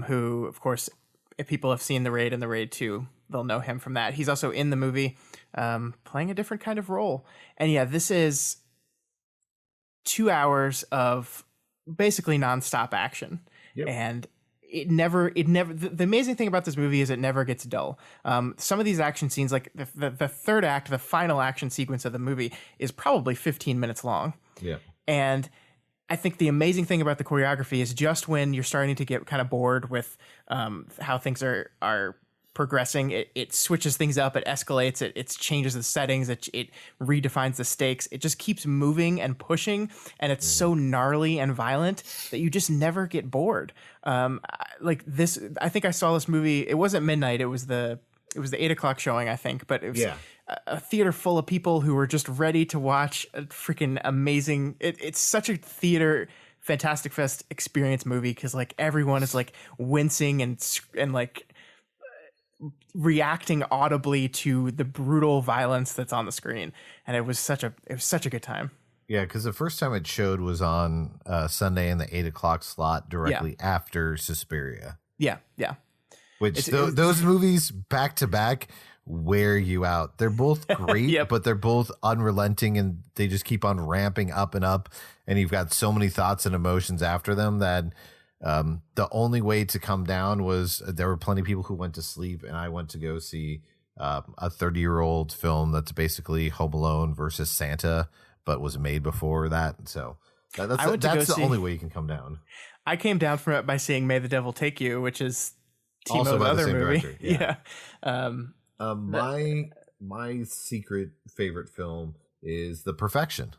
who, of course, if people have seen The Raid and The Raid 2, they'll know him from that. He's also in the movie, playing a different kind of role. And this is 2 hours of basically nonstop action. Yep. And it never, the amazing thing about this movie is it never gets dull. Some of these action scenes, like the third act, the final action sequence of the movie, is probably 15 minutes long. Yeah. And I think the amazing thing about the choreography is just when you're starting to get kind of bored with how things are progressing, it switches things up, it escalates, it changes the settings, it redefines the stakes. It just keeps moving and pushing, and it's so gnarly and violent that you just never get bored. Like this, I think I saw this movie. It wasn't midnight. It was the 8:00 showing, I think, but it was a theater full of people who were just ready to watch a freaking amazing. It's such a theater Fantastic Fest experience movie because like everyone is like wincing and like reacting audibly to the brutal violence that's on the screen, and it was such a good time. Yeah, because the first time it showed was on Sunday in the 8:00 slot directly after Suspiria. Yeah. Which those movies back to back wear you out. They're both great, but they're both unrelenting, and they just keep on ramping up and up. And you've got so many thoughts and emotions after them that the only way to come down was there were plenty of people who went to sleep, and I went to go see a 30-year-old film that's basically Home Alone versus Santa, but was made before that. So that's the only way you can come down. I came down from it by seeing May the Devil Take You, which is Timo's also by other the same movie. director. Yeah. My secret favorite film is The Perfection.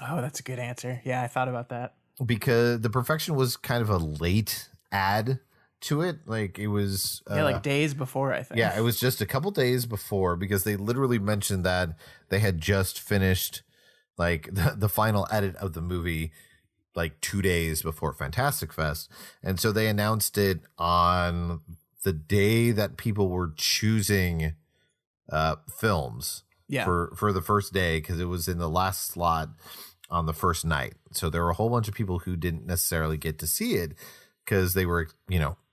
Oh, that's a good answer. Yeah, I thought about that. Because The Perfection was kind of a late add to it. Like it was like days before, I think. Yeah, it was just a couple days before, because they literally mentioned that they had just finished like the final edit of the movie like 2 days before Fantastic Fest. And so they announced it on the day that people were choosing films for the first day, because it was in the last slot on the first night. So there were a whole bunch of people who didn't necessarily get to see it because they were,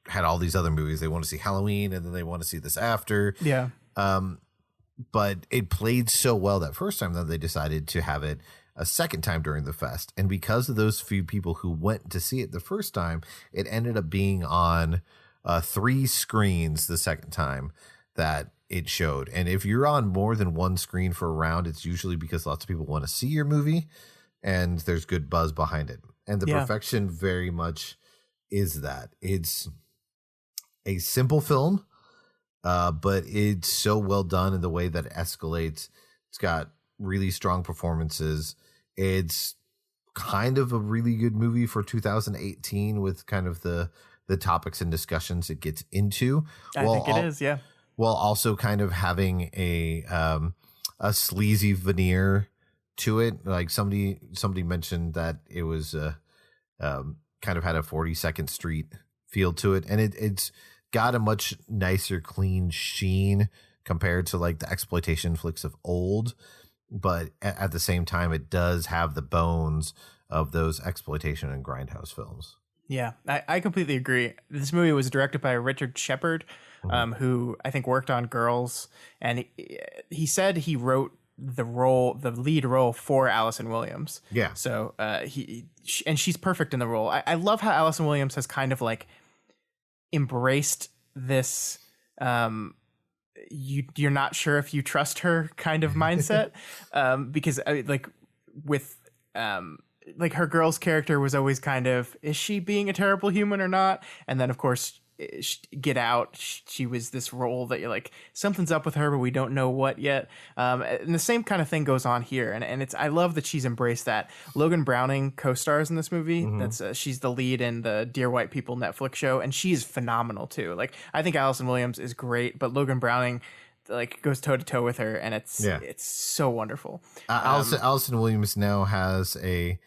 had all these other movies. They want to see Halloween, and then they want to see this after. Yeah. But it played so well that first time that they decided to have it a second time during the fest. And because of those few people who went to see it the first time, it ended up being on 3 screens the second time that it showed. And if you're on more than one screen for a round, it's usually because lots of people want to see your movie and there's good buzz behind it. And The Perfection very much is that. It's a simple film, but it's so well done in the way that it escalates. It's got really strong performances. It's kind of a really good movie for 2018 with kind of the topics and discussions it gets into. I think it is, yeah. While also kind of having a sleazy veneer to it. Like somebody mentioned that it was kind of had a 42nd Street feel to it, and it's got a much nicer, clean sheen compared to like the exploitation flicks of old. But at the same time, it does have the bones of those exploitation and grindhouse films. Yeah, I completely agree. This movie was directed by Richard Shepard, who I think worked on Girls, and he said he wrote the lead role for Allison Williams. Yeah. So and she's perfect in the role. I love how Allison Williams has kind of like embraced this you're not sure if you trust her kind of mindset, because like her Girl's character was always kind of, is she being a terrible human or not? And then of course Get Out, she was this role that you're like, something's up with her, but we don't know what yet. And the same kind of thing goes on here, and I love that she's embraced that. Logan Browning co-stars in this movie. That's she's the lead in the Dear White People Netflix show, and she's phenomenal too. Like I think Allison Williams is great, but Logan Browning like goes toe to toe with her, and it's so wonderful. Allison Williams now has a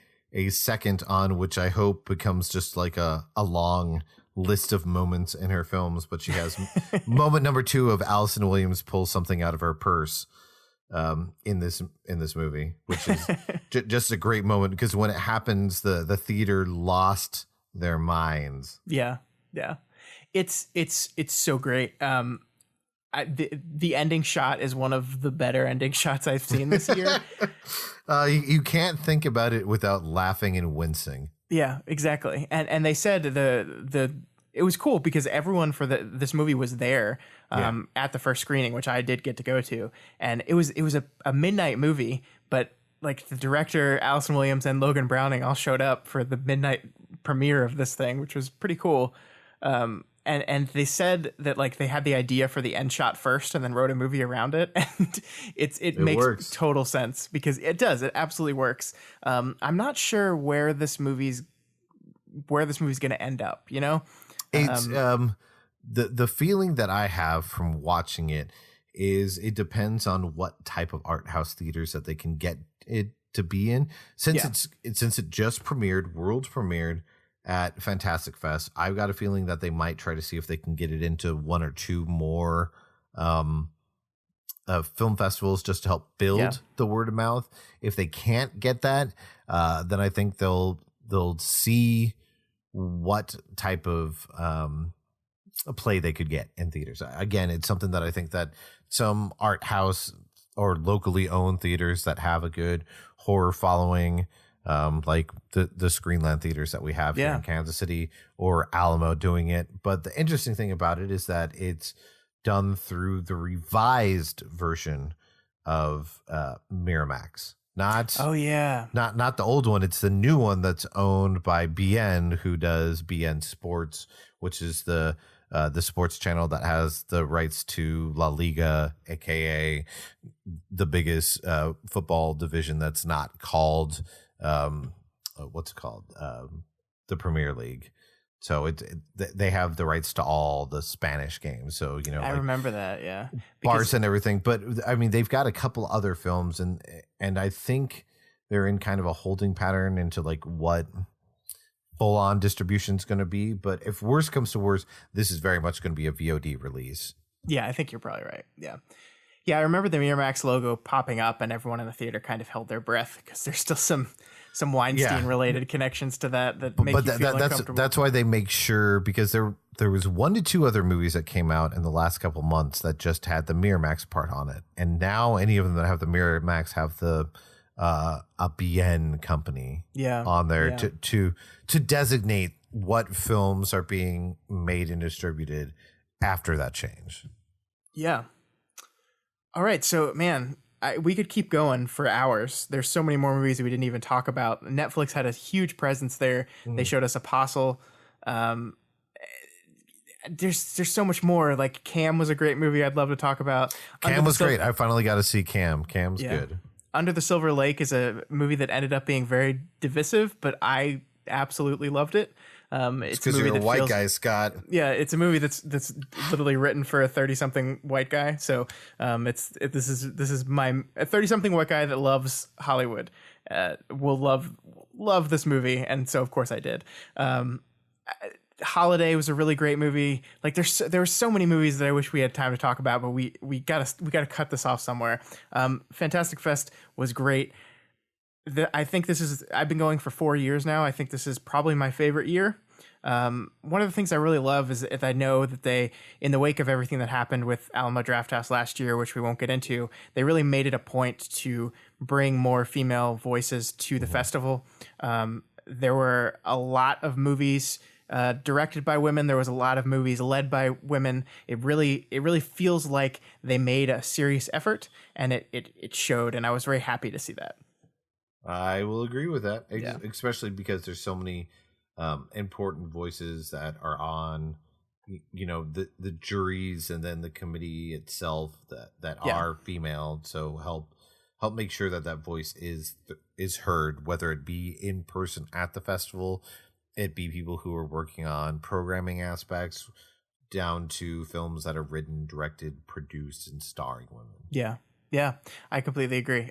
second on, which I hope becomes just like a long list of moments in her films, but she has moment number 2 of Allison Williams pulls something out of her purse in this movie, which is just a great moment, because when it happens, the theater lost their minds. Yeah it's so great. The ending shot is one of the better ending shots I've seen this year. You can't think about it without laughing and wincing. Yeah, exactly. And they said it was cool because everyone for this movie was there at the first screening, which I did get to go to. And it was a midnight movie, but like the director Allison Williams and Logan Browning all showed up for the midnight premiere of this thing, which was pretty cool. And they said that like they had the idea for the end shot first and then wrote a movie around it. And it makes works. Total sense because it does. It absolutely works. I'm not sure where this movie's going to end up, you know? It's the feeling that I have from watching it is it depends on what type of art house theaters that they can get it to be in. Since it just world premiered at Fantastic Fest, I've got a feeling that they might try to see if they can get it into one or two more film festivals just to help build the word of mouth. If they can't get that, then I think they'll see what type of a play they could get in theaters. Again, it's something that I think that some art house or locally owned theaters that have a good horror following, like the Screenland theaters that we have here in Kansas City or Alamo doing it. But the interesting thing about it is that it's done through the revised version of Miramax. Not the old one. It's the new one that's owned by BN, who does BN Sports, which is the sports channel that has the rights to La Liga, aka the biggest football division that's not called what's it called, the Premier League. So they have the rights to all the Spanish games. So, you know, I remember that. Yeah. Bars and everything. But I mean, they've got a couple other films and I think they're in kind of a holding pattern into like what full on distribution is going to be. But if worse comes to worse, this is very much going to be a VOD release. Yeah, I think you're probably right. Yeah. Yeah. I remember the Miramax logo popping up and everyone in the theater kind of held their breath because there's still some Weinstein related connections to that make you feel uncomfortable. That's why they make sure, because there was 1 to 2 other movies that came out in the last couple months that just had the Miramax part on it, and now any of them that have the Miramax have the a BN company on there to designate what films are being made and distributed after that change. Yeah. All right, so man, we could keep going for hours. There's so many more movies that we didn't even talk about. Netflix had a huge presence there. They showed us Apostle. There's so much more. Like Cam was a great movie I'd love to talk about. Cam was great. I finally got to see Cam. Cam's good. Under the Silver Lake is a movie that ended up being very divisive, but I absolutely loved it. It's because you're a white guy, Scott. Yeah, it's a movie that's literally written for a 30-something white guy. So this is my 30-something white guy that loves Hollywood will love this movie, and so of course I did. Holiday was a really great movie. Like there were so many movies that I wish we had time to talk about, but we gotta cut this off somewhere. Fantastic Fest was great. I think I've been going for 4 years now. I think this is probably my favorite year. One of the things I really love is that I know that they, in the wake of everything that happened with Alamo Drafthouse last year, which we won't get into, they really made it a point to bring more female voices to the festival. There were a lot of movies directed by women. There was a lot of movies led by women. It really feels like they made a serious effort, and it showed, and I was very happy to see that. I will agree with that, especially because there's so many important voices that are on, you know, the juries and then the committee itself that are female. So help make sure that voice is heard, whether it be in person at the festival, it be people who are working on programming aspects, down to films that are written, directed, produced, and starring women. Yeah, I completely agree.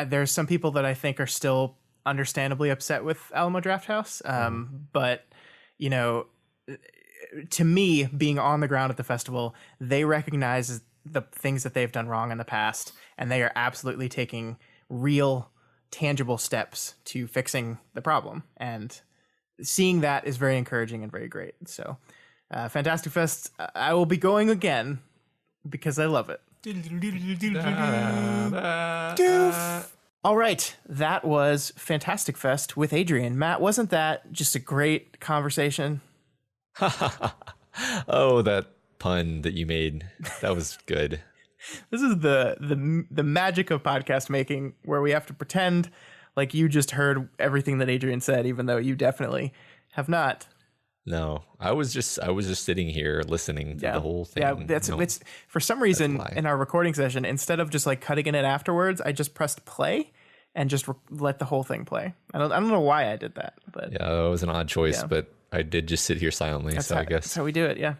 There's some people that I think are still understandably upset with Alamo Drafthouse. But, you know, to me, being on the ground at the festival, they recognize the things that they've done wrong in the past, and they are absolutely taking real, tangible steps to fixing the problem. And seeing that is very encouraging and very great. So, Fantastic Fest, I will be going again because I love it. All right, that was Fantastic Fest with Adrian. Matt, wasn't that just a great conversation? Oh, that pun that you made. That was good. This is the magic of podcast making, where we have to pretend like you just heard everything that Adrian said, even though you definitely have not. No, I was just sitting here listening to the whole thing. Yeah, it's for some reason in our recording session, instead of just like cutting in it afterwards, I just pressed play and just let the whole thing play. I don't know why I did that, but yeah, it was an odd choice, but I did just sit here silently. I guess that's how we do it. Yeah.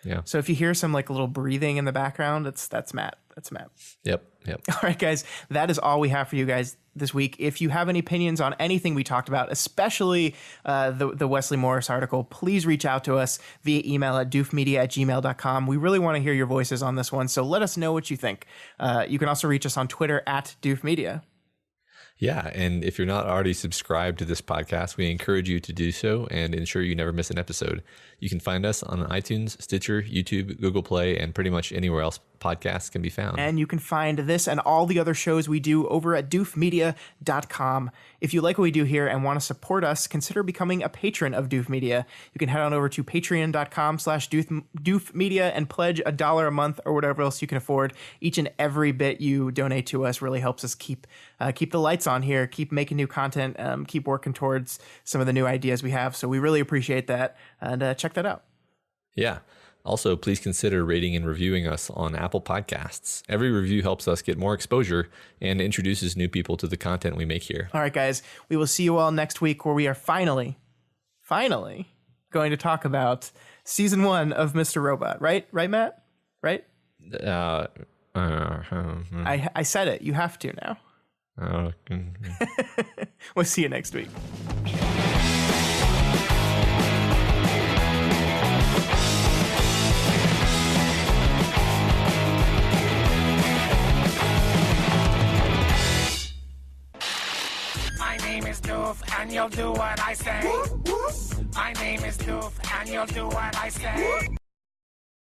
Yeah. So if you hear some like little breathing in the background, that's Matt. That's Matt. Yep. All right, guys, that is all we have for you guys this week. If you have any opinions on anything we talked about, especially the Wesley Morris article, please reach out to us via email at doofmedia@gmail.com. We really want to hear your voices on this one, so let us know what you think. You can also reach us on Twitter at doofmedia. Yeah, and if you're not already subscribed to this podcast, we encourage you to do so and ensure you never miss an episode. You can find us on iTunes, Stitcher, YouTube, Google Play, and pretty much anywhere else podcasts can be found. And you can find this and all the other shows we do over at doofmedia.com. If you like what we do here and want to support us, consider becoming a patron of Doof Media. You can head on over to patreon.com/doofmedia and pledge $1 a month or whatever else you can afford. Each and every bit you donate to us really helps us keep the lights on here, keep making new content, keep working towards some of the new ideas we have. So we really appreciate that, and check that out. Yeah. Also, please consider rating and reviewing us on Apple Podcasts. Every review helps us get more exposure and introduces new people to the content we make here. All right, guys, we will see you all next week, where we are finally going to talk about season 1 of Mr. Robot. Right, Matt? Right? I said it. You have to now. We'll see you next week. My name is Doof, and you'll do what I say. My name is Doof, and you'll do what I say.